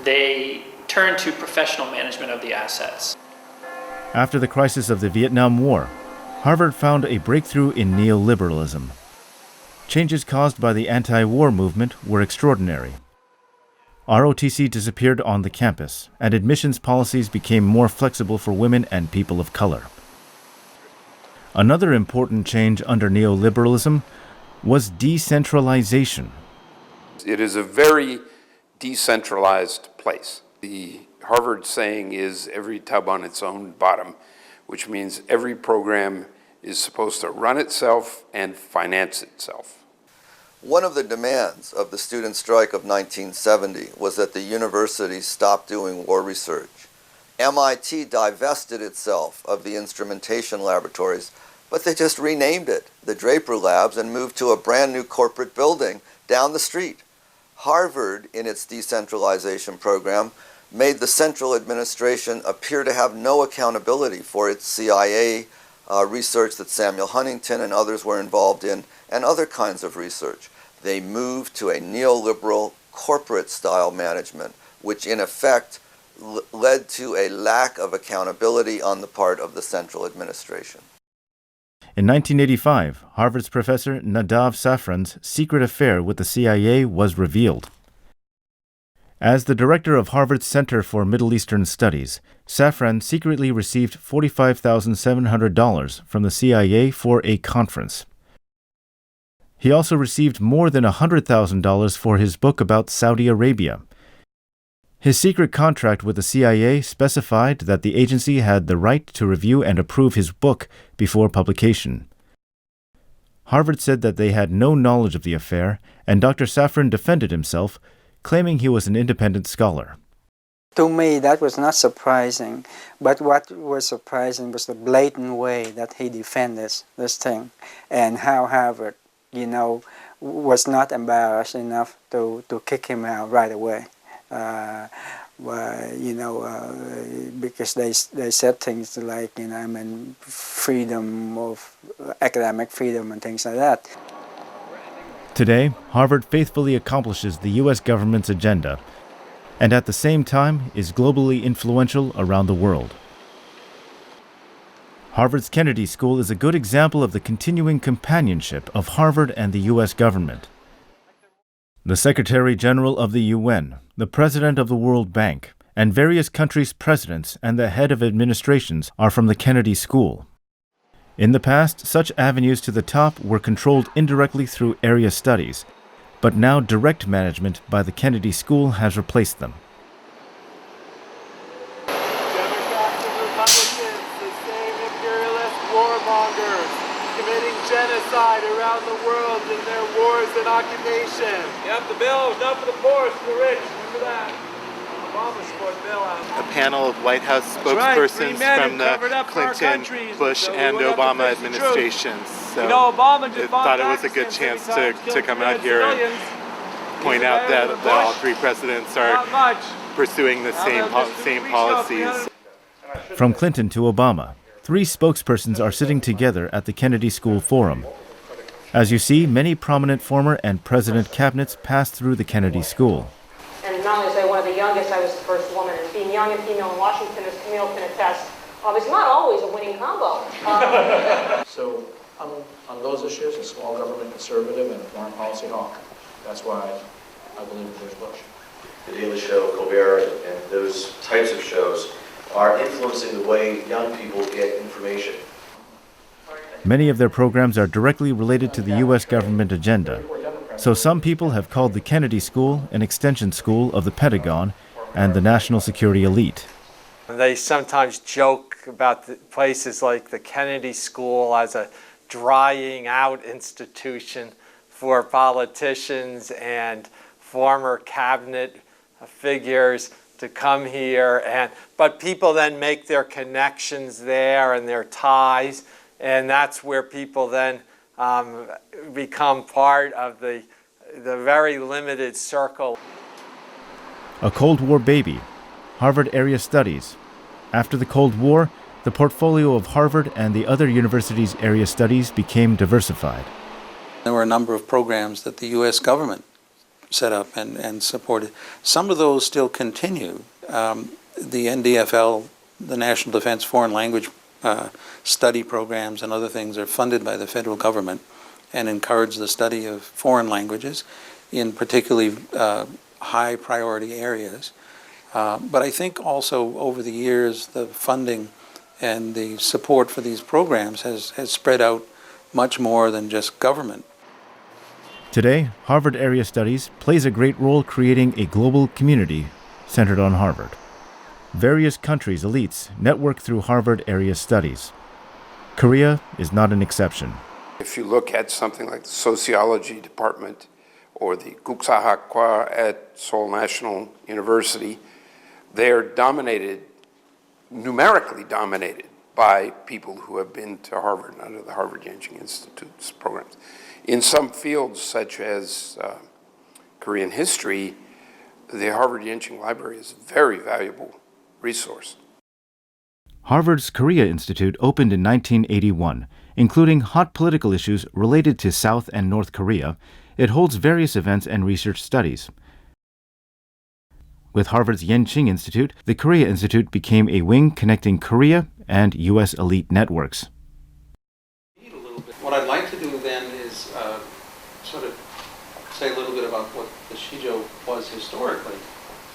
they turned to professional management of the assets. After the crisis of the Vietnam War, Harvard found a breakthrough in neoliberalism. Changes caused by the anti-war movement were extraordinary. ROTC disappeared on the campus, and admissions policies became more flexible for women and people of color. Another important change under neoliberalism was decentralization. It is a very decentralized place. The Harvard saying is every tub on its own bottom, which means every program is supposed to run itself and finance itself. One of the demands of the student strike of 1970 was that the universities stop doing war research. MIT divested itself of the instrumentation laboratories, but they just renamed it the Draper Labs and moved to a brand new corporate building down the street. Harvard, in its decentralization program, made the central administration appear to have no accountability for its CIA research that Samuel Huntington and others were involved in, and other kinds of research. They moved to a neoliberal corporate-style management, which in effect led to a lack of accountability on the part of the central administration. In 1985, Harvard's professor Nadav Safran's secret affair with the CIA was revealed. As the director of Harvard's Center for Middle Eastern Studies, Safran secretly received $45,700 from the CIA for a conference. He also received more than $100,000 for his book about Saudi Arabia. His secret contract with the CIA specified that the agency had the right to review and approve his book before publication. Harvard said that they had no knowledge of the affair, and Dr. Safran defended himself, claiming he was an independent scholar. To me, that was not surprising, but what was surprising was the blatant way that he defended this thing, and how Harvard, was not embarrassed enough to kick him out right away. Because they said things like, freedom of academic freedom and things like that. Today, Harvard faithfully accomplishes the U.S. government's agenda, and at the same time is globally influential around the world. Harvard's Kennedy School is a good example of the continuing companionship of Harvard and the U.S. government. The Secretary General of the UN, the President of the World Bank, and various countries' presidents and the head of administrations are from the Kennedy School. In the past, such avenues to the top were controlled indirectly through area studies, but now direct management by the Kennedy School has replaced them. Democrats and Republicans, the same imperialist warmongers, committing genocide around the world in their wars and occupation. Yep, the bill is not for the poor, it's for the rich. Remember that. Obama's put the bill out. A panel of White House spokespersons from the Clinton, Bush, and Obama administrations. So Obama I thought it was a good chance to come out here and point out that all three presidents are pursuing the same policies. From Clinton to Obama, 3 spokespersons are sitting together at the Kennedy School Forum. As you see, many prominent former and president cabinets passed through the Kennedy School. And not only was I one of the youngest, I was the first woman. And being young and female in Washington, as Camille can attest, is not always a winning combo. So on those issues, a small government conservative and a foreign policy hawk. That's why I believe in George Bush. The Daily Show, Colbert, and those types of shows are influencing the way young people get information. Many of their programs are directly related to the U.S. government agenda. So some people have called the Kennedy School an extension school of the Pentagon and the national security elite. They sometimes joke about the places like the Kennedy School as a drying out institution for politicians and former cabinet figures to come here, but people then make their connections there and their ties, and that's where people then become part of the very limited circle. A Cold War baby, Harvard Area Studies. After the Cold War, the portfolio of Harvard and the other universities' area studies became diversified. There were a number of programs that the U.S. government set up and supported. Some of those still continue. The NDFL, the National Defense Foreign Language Study programs and other things are funded by the federal government and encourage the study of foreign languages in particularly high priority areas. But I think also over the years the funding and the support for these programs has spread out much more than just government. Today, Harvard Area Studies plays a great role creating a global community centered on Harvard. Various countries' elites network through Harvard Area Studies. Korea is not an exception. If you look at something like the sociology department or the Kuksahakwa at Seoul National University, they are numerically dominated by people who have been to Harvard under the Harvard Yenching Institute's programs. In some fields, such as Korean history, the Harvard Yenching Library is a very valuable resource. Harvard's Korea Institute opened in 1981. Including hot political issues related to South and North Korea, it holds various events and research studies. With Harvard's Yenching Institute, the Korea Institute became a wing connecting Korea and U.S. elite networks. What I'd like to do then is sort of say a little bit about what the Shijo was historically.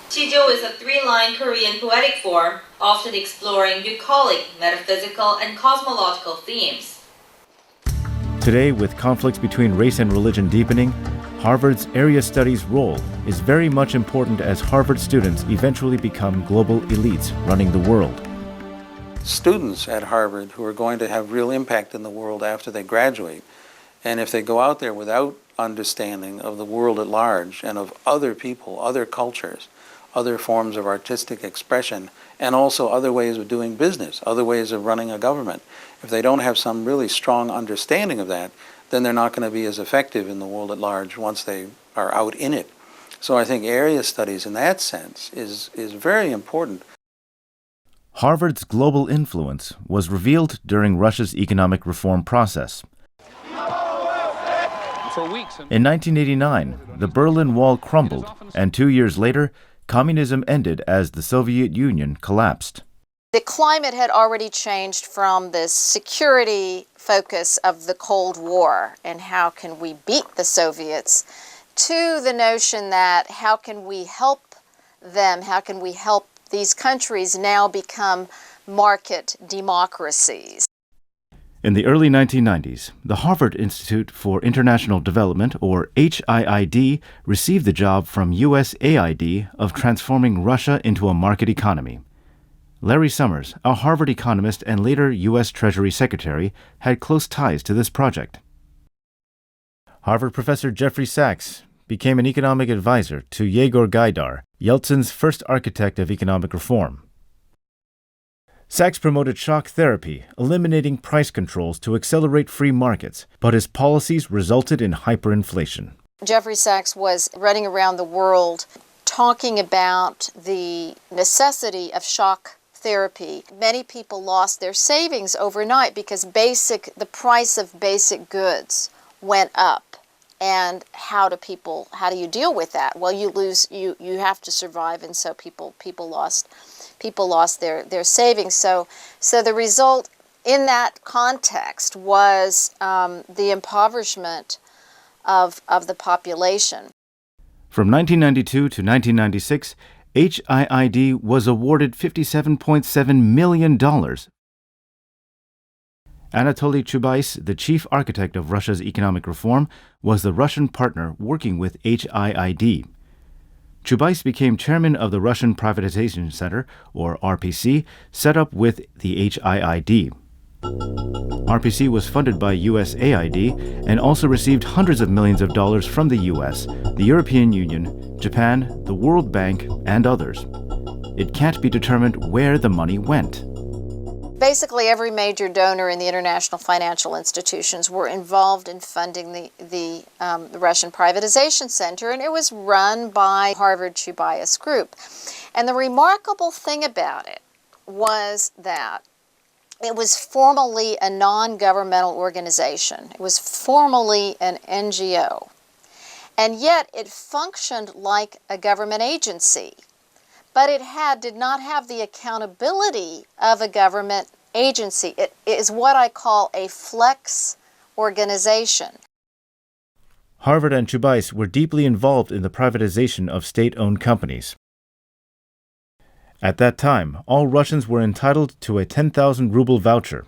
Shijo is a 3-line Korean poetic form, often exploring bucolic, metaphysical, and cosmological themes. Today, with conflicts between race and religion deepening, Harvard's area studies role is very much important as Harvard students eventually become global elites running the world. Students at Harvard who are going to have real impact in the world after they graduate, and if they go out there without understanding of the world at large and of other people, other cultures, other forms of artistic expression, and also other ways of doing business, other ways of running a government, if they don't have some really strong understanding of that, then they're not going to be as effective in the world at large once they are out in it. So I think area studies in that sense is very important. Harvard's global influence was revealed during Russia's economic reform process. In 1989, the Berlin Wall crumbled, and 2 years later, communism ended as the Soviet Union collapsed. The climate had already changed from this security focus of the Cold War and how can we beat the Soviets to the notion that how can we help them, how can we help these countries now become market democracies. In the early 1990s, the Harvard Institute for International Development, or HIID, received the job from USAID of transforming Russia into a market economy. Larry Summers, a Harvard economist and later U.S. Treasury Secretary, had close ties to this project. Harvard professor Jeffrey Sachs became an economic advisor to Yegor Gaidar, Yeltsin's first architect of economic reform. Sachs promoted shock therapy, eliminating price controls to accelerate free markets, but his policies resulted in hyperinflation. Jeffrey Sachs was running around the world talking about the necessity of shock therapy. Many people lost their savings overnight because the price of basic goods went up. And how do you deal with that? Well, you have to survive, and so people lost their savings. So the result in that context was the impoverishment of the population. From 1992 to 1996, HIID was awarded $57.7 million. Anatoly Chubais, the chief architect of Russia's economic reform, was the Russian partner working with HIID. Chubais became chairman of the Russian Privatization Center, or RPC, set up with the HIID. RPC was funded by USAID and also received hundreds of millions of dollars from the US, the European Union, Japan, the World Bank, and others. It can't be determined where the money went. Basically, every major donor in the international financial institutions were involved in funding the Russian Privatization Center, and it was run by Harvard Chubais Group. And the remarkable thing about it was that it was formally a non-governmental organization. It was formally an NGO. And yet it functioned like a government agency. But it did not have the accountability of a government agency. It is what I call a flex organization. Harvard and Chubais were deeply involved in the privatization of state-owned companies. At that time, all Russians were entitled to a 10,000 ruble voucher.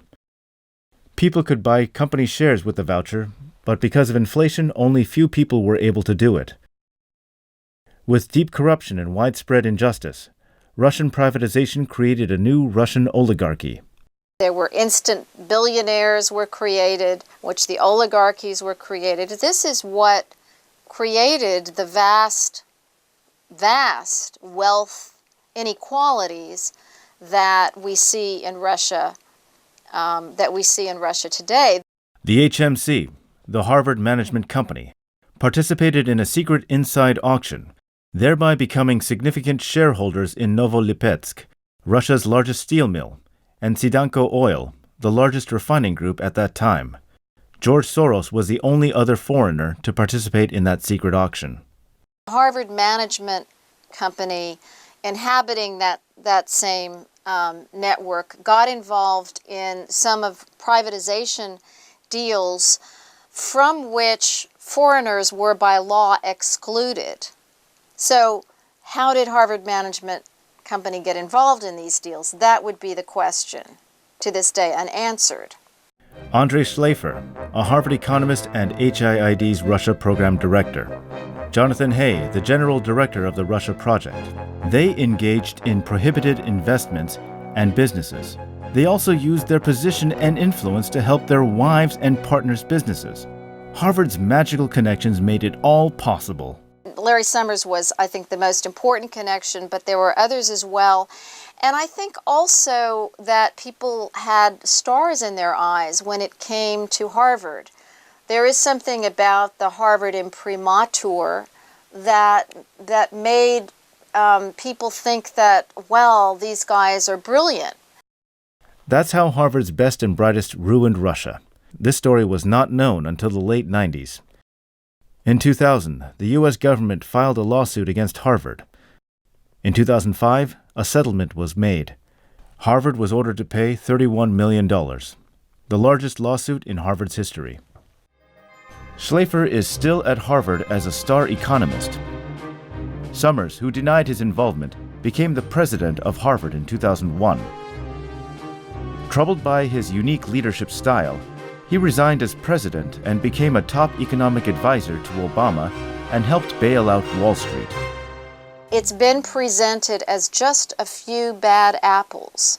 People could buy company shares with the voucher, but because of inflation, only few people were able to do it. With deep corruption and widespread injustice, Russian privatization created a new Russian oligarchy. There were instant billionaires were created, which the oligarchies were created. This is what created the vast wealth inequalities that we see in Russia, today. The HMC, the Harvard Management Company, participated in a secret inside auction, thereby becoming significant shareholders in Novolipetsk, Russia's largest steel mill, and Sidanko Oil, the largest refining group at that time. George Soros was the only other foreigner to participate in that secret auction. Harvard Management Company, inhabiting that same network, got involved in some of privatization deals from which foreigners were by law excluded. So how did Harvard Management Company get involved in these deals? That would be the question, to this day unanswered. Andrei Schleifer, a Harvard economist and HIID's Russia program director. Jonathan Hay, the general director of the Russia project. They engaged in prohibited investments and businesses. They also used their position and influence to help their wives' and partners' businesses. Harvard's magical connections made it all possible. Larry Summers was, I think, the most important connection, but there were others as well. And I think also that people had stars in their eyes when it came to Harvard. There is something about the Harvard imprimatur that made people think that, well, these guys are brilliant. That's how Harvard's best and brightest ruined Russia. This story was not known until the late 90s. In 2000, the U.S. government filed a lawsuit against Harvard. In 2005, a settlement was made. Harvard was ordered to pay $31 million, the largest lawsuit in Harvard's history. Schleifer is still at Harvard as a star economist. Summers, who denied his involvement, became the president of Harvard in 2001. Troubled by his unique leadership style, he resigned as president and became a top economic advisor to Obama and helped bail out Wall Street. It's been presented as just a few bad apples.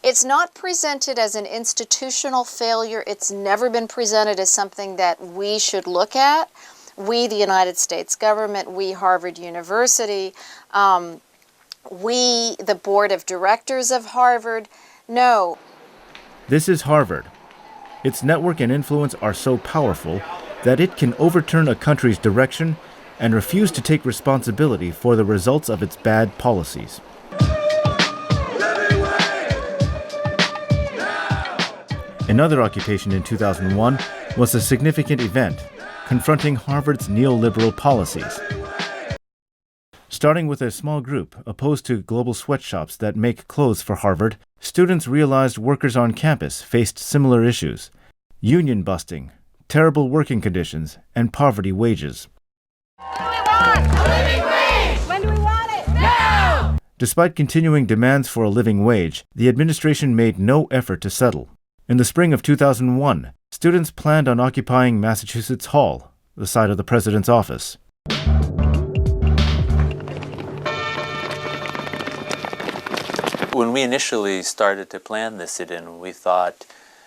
It's not presented as an institutional failure. It's never been presented as something that we should look at. We, the United States government, we, Harvard University, we, the board of directors of Harvard. No. This is Harvard. Its network and influence are so powerful that it can overturn a country's direction and refuse to take responsibility for the results of its bad policies. Another occupation in 2001 was a significant event, confronting Harvard's neoliberal policies. Starting with a small group opposed to global sweatshops that make clothes for Harvard, students realized workers on campus faced similar issues: union busting, terrible working conditions, and poverty wages. When do we want it? Now! Despite continuing demands for a living wage, the administration made no effort to settle. In the spring of 2001, students planned on occupying Massachusetts Hall, the site of the president's office. When we initially started to plan this sit-in, we thought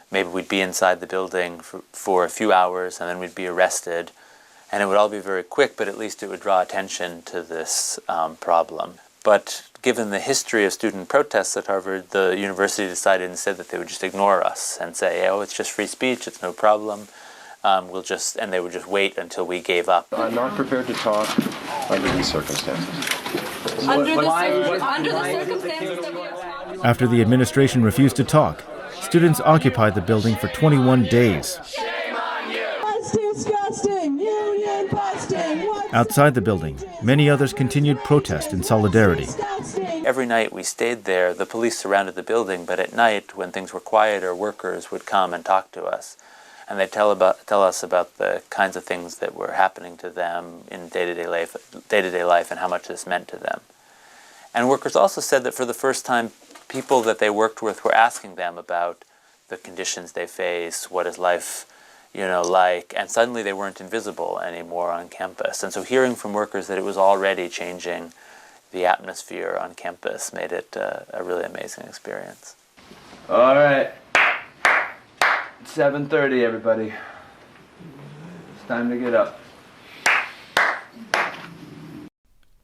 maybe we'd be inside the building for a few hours and then we'd be arrested. And it would all be very quick, but at least it would draw attention to this problem. But given the history of student protests at Harvard, the university decided instead that they would just ignore us and say, oh, it's just free speech, it's no problem. And they would just wait until we gave up. I'm not prepared to talk under these circumstances. Under the circumstances that we are. After the administration refused to talk, students occupied the building for 21 days. That's disgusting! Union busting! Outside the building, many others continued protest in solidarity. Every night we stayed there, the police surrounded the building, but at night, when things were quieter, workers would come and talk to us. And they'd tell us about the kinds of things that were happening to them in day-to-day life and how much this meant to them. And workers also said that for the first time, people that they worked with were asking them about the conditions they face, what is life, like, and suddenly they weren't invisible anymore on campus. And so hearing from workers that it was already changing the atmosphere on campus made it a really amazing experience. All right. 7:30, everybody. It's time to get up.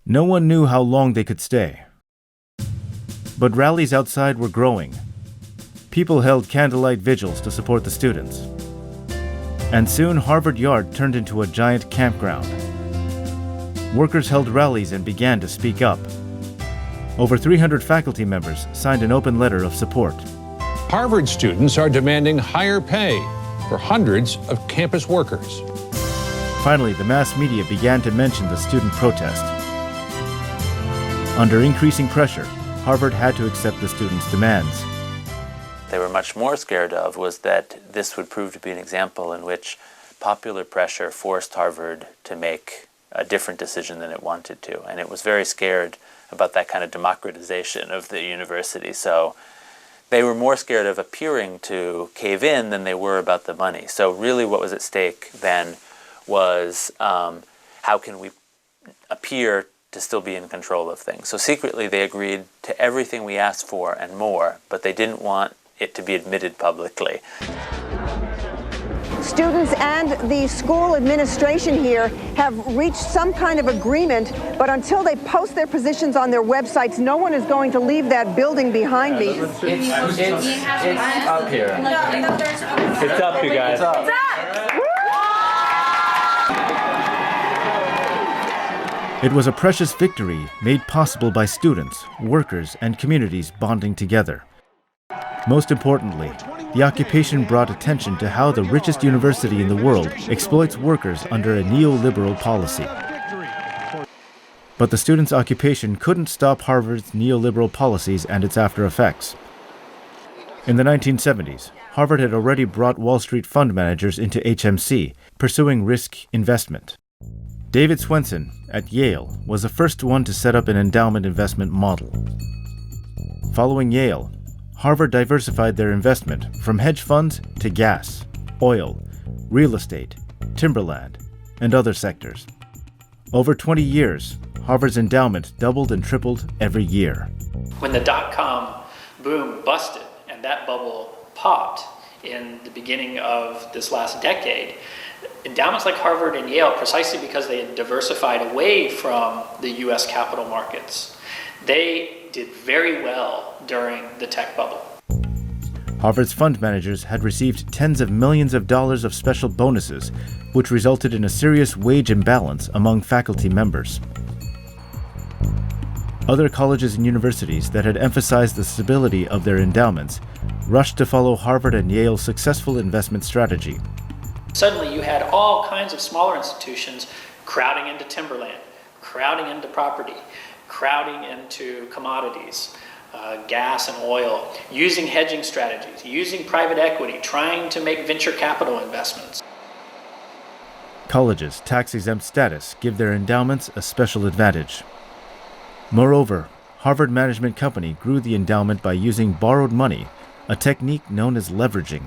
No one knew how long they could stay. But rallies outside were growing. People held candlelight vigils to support the students. And soon Harvard Yard turned into a giant campground. Workers held rallies and began to speak up. Over 300 faculty members signed an open letter of support. Harvard students are demanding higher pay for hundreds of campus workers. Finally, the mass media began to mention the student protest. Under increasing pressure, Harvard had to accept the students' demands. They were much more scared of was that this would prove to be an example in which popular pressure forced Harvard to make a different decision than it wanted to. And it was very scared about that kind of democratization of the university. So they were more scared of appearing to cave in than they were about the money. So really what was at stake then was how can we appear to still be in control of things. So secretly they agreed to everything we asked for and more, but they didn't want it to be admitted publicly. Students and the school administration here have reached some kind of agreement, but until they post their positions on their websites, no one is going to leave that building behind me. It's up here. It's up, you guys. It's up. It was a precious victory made possible by students, workers, and communities bonding together. Most importantly, the occupation brought attention to how the richest university in the world exploits workers under a neoliberal policy. But the students' occupation couldn't stop Harvard's neoliberal policies and its after effects. In the 1970s, Harvard had already brought Wall Street fund managers into HMC, pursuing risk investment. David Swenson at Yale was the first one to set up an endowment investment model. Following Yale, Harvard diversified their investment from hedge funds to gas, oil, real estate, timberland, and other sectors. Over 20 years, Harvard's endowment doubled and tripled every year. When the dot-com boom busted and that bubble popped in the beginning of this last decade, endowments like Harvard and Yale, precisely because they had diversified away from the US capital markets, they did very well during the tech bubble. Harvard's fund managers had received tens of millions of dollars of special bonuses, which resulted in a serious wage imbalance among faculty members. Other colleges and universities that had emphasized the stability of their endowments rushed to follow Harvard and Yale's successful investment strategy. Suddenly you had all kinds of smaller institutions crowding into timberland, crowding into property, crowding into commodities, gas and oil, using hedging strategies, using private equity, trying to make venture capital investments. Colleges' tax-exempt status give their endowments a special advantage. Moreover, Harvard Management Company grew the endowment by using borrowed money, a technique known as leveraging.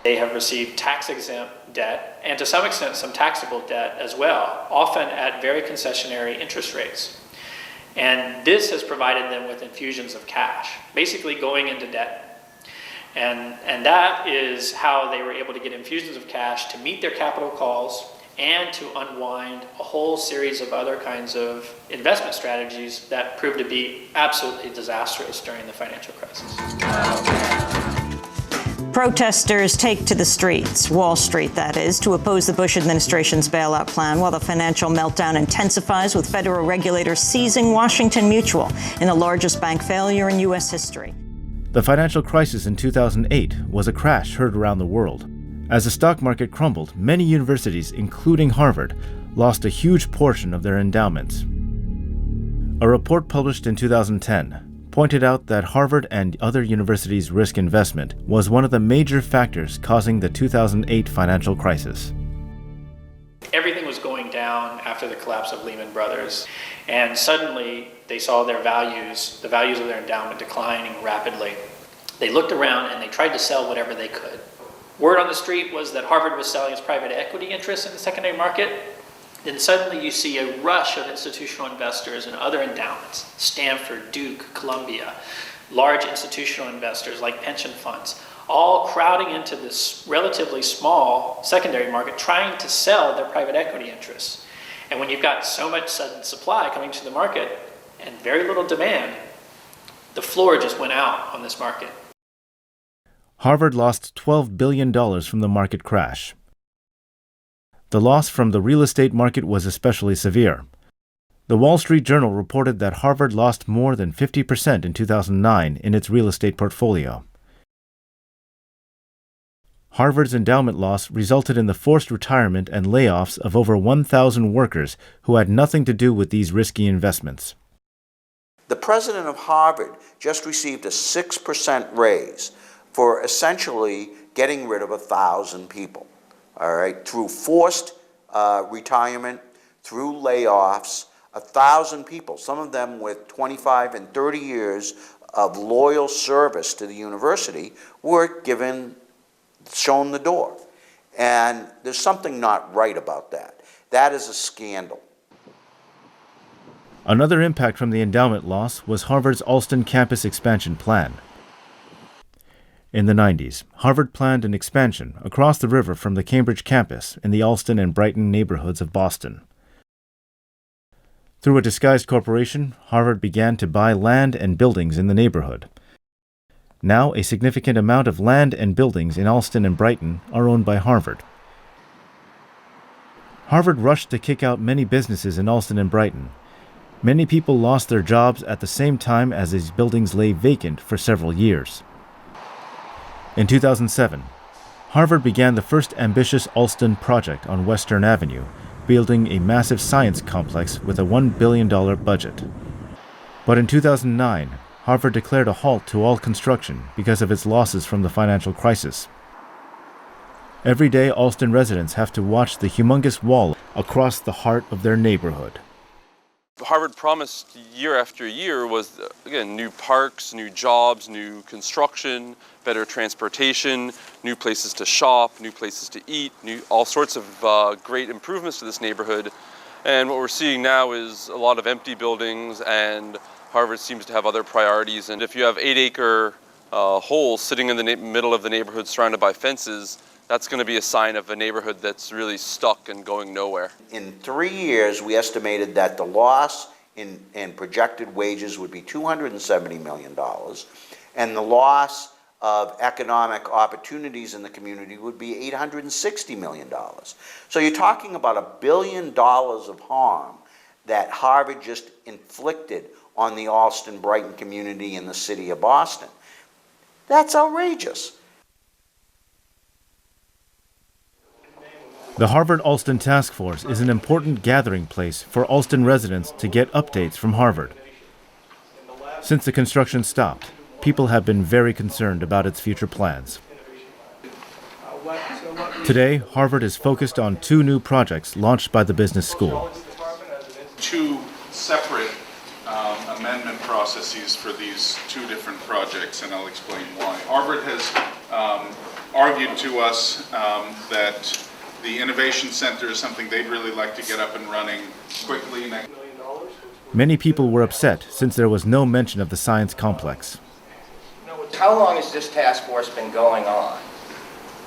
They have received tax-exempt debt, and to some extent some taxable debt as well, often at very concessionary interest rates. And this has provided them with infusions of cash, basically going into debt. And that is how they were able to get infusions of cash to meet their capital calls and to unwind a whole series of other kinds of investment strategies that proved to be absolutely disastrous during the financial crisis. Protesters take to the streets, Wall Street that is, to oppose the Bush administration's bailout plan, while the financial meltdown intensifies with federal regulators seizing Washington Mutual in the largest bank failure in U.S. history. The financial crisis in 2008 was a crash heard around the world. As the stock market crumbled, many universities, including Harvard, lost a huge portion of their endowments. A report published in 2010 pointed out that Harvard and other universities' risk investment was one of the major factors causing the 2008 financial crisis. Everything was going down after the collapse of Lehman Brothers, and suddenly they saw their values, the values of their endowment, declining rapidly. They looked around and they tried to sell whatever they could. Word on the street was that Harvard was selling its private equity interests in the secondary market. Then suddenly you see a rush of institutional investors and other endowments, Stanford, Duke, Columbia, large institutional investors like pension funds, all crowding into this relatively small secondary market trying to sell their private equity interests. And when you've got so much sudden supply coming to the market and very little demand, the floor just went out on this market. Harvard lost $12 billion from the market crash. The loss from the real estate market was especially severe. The Wall Street Journal reported that Harvard lost more than 50% in 2009 in its real estate portfolio. Harvard's endowment loss resulted in the forced retirement and layoffs of over 1,000 workers who had nothing to do with these risky investments. The president of Harvard just received a 6% raise for essentially getting rid of 1,000 people, all right, through forced retirement, through layoffs, 1,000 people, some of them with 25 and 30 years of loyal service to the university, were shown the door. And there's something not right about that. That is a scandal. Another impact from the endowment loss was Harvard's Allston campus expansion plan. In the 90s, Harvard planned an expansion across the river from the Cambridge campus in the Allston and Brighton neighborhoods of Boston. Through a disguised corporation, Harvard began to buy land and buildings in the neighborhood. Now, a significant amount of land and buildings in Allston and Brighton are owned by Harvard. Harvard rushed to kick out many businesses in Allston and Brighton. Many people lost their jobs at the same time as these buildings lay vacant for several years. In 2007, Harvard began the first ambitious Allston project on Western Avenue, building a massive science complex with a $1 billion budget. But in 2009, Harvard declared a halt to all construction because of its losses from the financial crisis. Every day, Allston residents have to watch the humongous wall across the heart of their neighborhood. Harvard promised year after year was, again, new parks, new jobs, new construction, better transportation, new places to shop, new places to eat, all sorts of great improvements to this neighborhood. And what we're seeing now is a lot of empty buildings, and Harvard seems to have other priorities. And if you have 8-acre holes sitting in the middle of the neighborhood surrounded by fences, that's going to be a sign of a neighborhood that's really stuck and going nowhere. In 3 years, we estimated that the loss in projected wages would be $270 million, and the loss of economic opportunities in the community would be $860 million. So you're talking about $1 billion of harm that Harvard just inflicted on the Allston-Brighton community in the city of Boston. That's outrageous. The Harvard-Allston Task Force is an important gathering place for Allston residents to get updates from Harvard. Since the construction stopped, people have been very concerned about its future plans. Today, Harvard is focused on 2 new projects launched by the business school. 2 separate amendment processes for these 2 different projects, and I'll explain why. Harvard has argued to us that the Innovation Center is something they'd really like to get up and running quickly. Many people were upset since there was no mention of the science complex. How long has this task force been going on?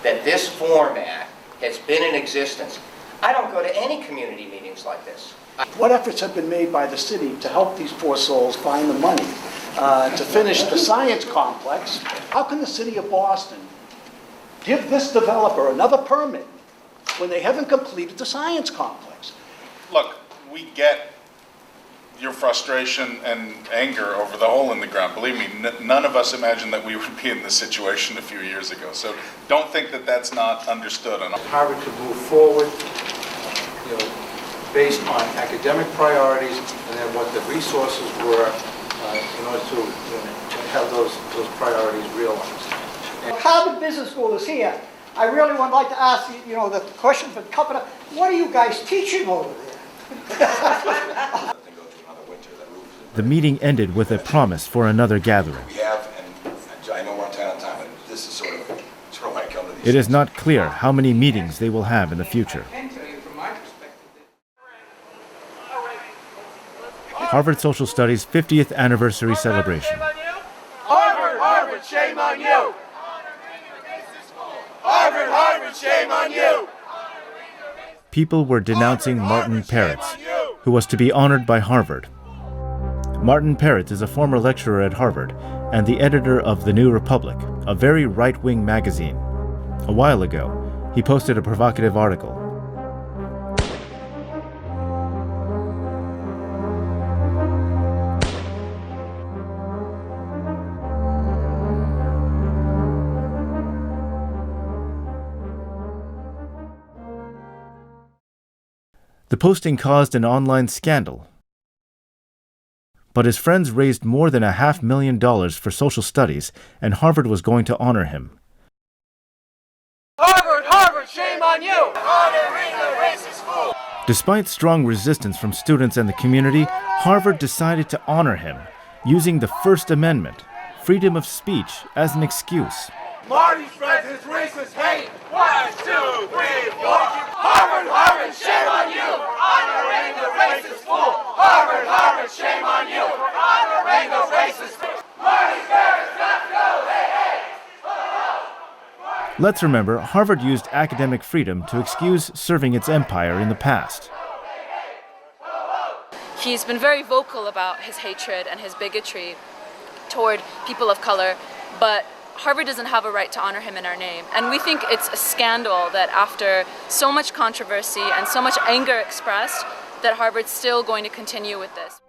That this format has been in existence. I don't go to any community meetings like this. What efforts have been made by the city to help these poor souls find the money to finish the science complex? How can the city of Boston give this developer another permit when they haven't completed the science complex? Look, we get your frustration and anger over the hole in the ground. Believe me, none of us imagined that we would be in this situation a few years ago. So don't think that that's not understood. Harvard could move forward, based on academic priorities and then what the resources were in order to have those priorities realized. Harvard Business School is here. I really would like to ask the question for the company, what are you guys teaching over there? The meeting ended with a promise for another gathering. We have, and I know we're on time, and this is sort of why I come to these. It is not clear how many meetings they will have in the future. Harvard Social Studies 50th Anniversary Celebration. Harvard, Harvard, shame on you! Harvard, Harvard, shame on you! People were denouncing Martin Peretz, who was to be honored by Harvard. Martin Peretz is a former lecturer at Harvard and the editor of The New Republic, a very right-wing magazine. A while ago, he posted a provocative article. The posting caused an online scandal, but his friends raised more than $500,000 for social studies, and Harvard was going to honor him. Harvard, Harvard, shame on you! Honoring the racist fool! Despite strong resistance from students and the community, Harvard decided to honor him, using the First Amendment, freedom of speech, as an excuse. Marty spreads his racist hate! 1, 2, 3, 4! Harvard, Harvard, shame on you! Honoring the racist fool! Harvard, Harvard, shame on you! Honoring the racist fool! Marty Spreads, let's go! Hey, hey! Ho, ho! Let's remember, Harvard used academic freedom to excuse serving its empire in the past. He's been very vocal about his hatred and his bigotry toward people of color, but Harvard doesn't have a right to honor him in our name. And we think it's a scandal that after so much controversy and so much anger expressed, that Harvard's still going to continue with this.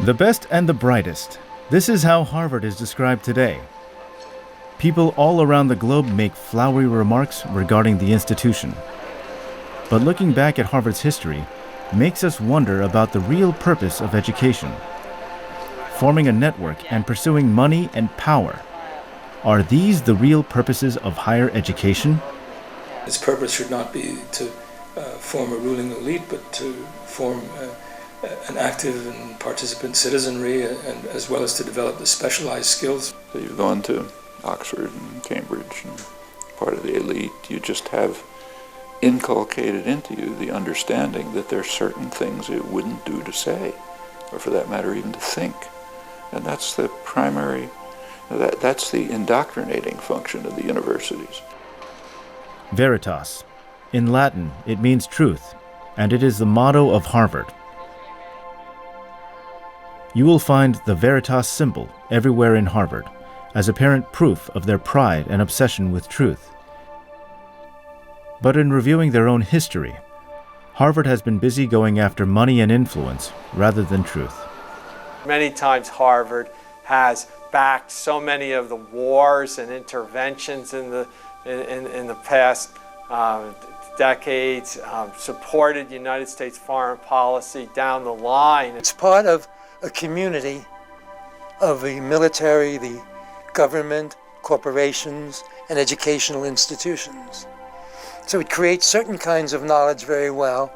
The best and the brightest. This is how Harvard is described today. People all around the globe make flowery remarks regarding the institution. But looking back at Harvard's history makes us wonder about the real purpose of education. Forming a network and pursuing money and power. Are these the real purposes of higher education? Its purpose should not be to form a ruling elite, but to form an active and participant citizenry, and as well as to develop the specialized skills. So you've gone to Oxford and Cambridge and part of the elite. You just have inculcated into you the understanding that there are certain things it wouldn't do to say, or for that matter even to think. And that's the primary, that's the indoctrinating function of the universities. Veritas. In Latin, it means truth, and it is the motto of Harvard. You will find the Veritas symbol everywhere in Harvard, as apparent proof of their pride and obsession with truth. But in reviewing their own history, Harvard has been busy going after money and influence rather than truth. Many times Harvard has backed so many of the wars and interventions in the past decades, supported United States foreign policy down the line. It's part of a community of the military, the government, corporations, and educational institutions. So it creates certain kinds of knowledge very well,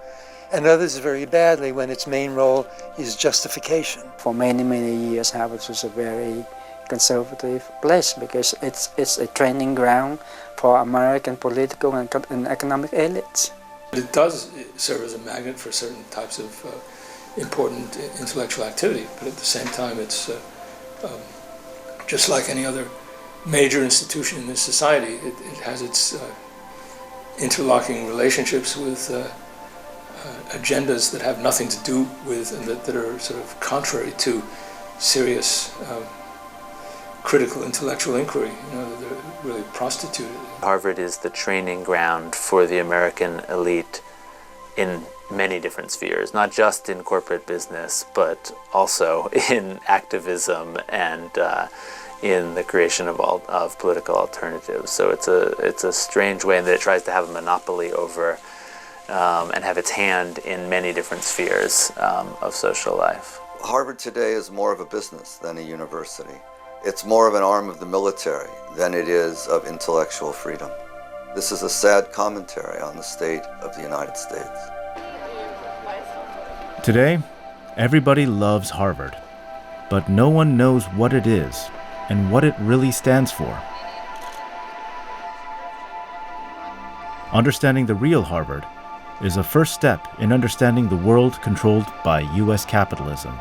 and others very badly when its main role is justification. For many, many years, Harvard was a very conservative place because it's a training ground for American political and economic elites. It does serve as a magnet for certain types of important intellectual activity, but at the same time it's just like any other major institution in this society. It has its interlocking relationships with agendas that have nothing to do with and that are sort of contrary to serious critical intellectual inquiry. They're really prostituted. Harvard is the training ground for the American elite in many different spheres, not just in corporate business, but also in activism and in the creation of political alternatives. So it's a strange way in that it tries to have a monopoly over and have its hand in many different spheres of social life. Harvard today is more of a business than a university. It's more of an arm of the military than it is of intellectual freedom. This is a sad commentary on the state of the United States. Today, everybody loves Harvard, but no one knows what it is and what it really stands for. Understanding the real Harvard is a first step in understanding the world controlled by U.S. capitalism.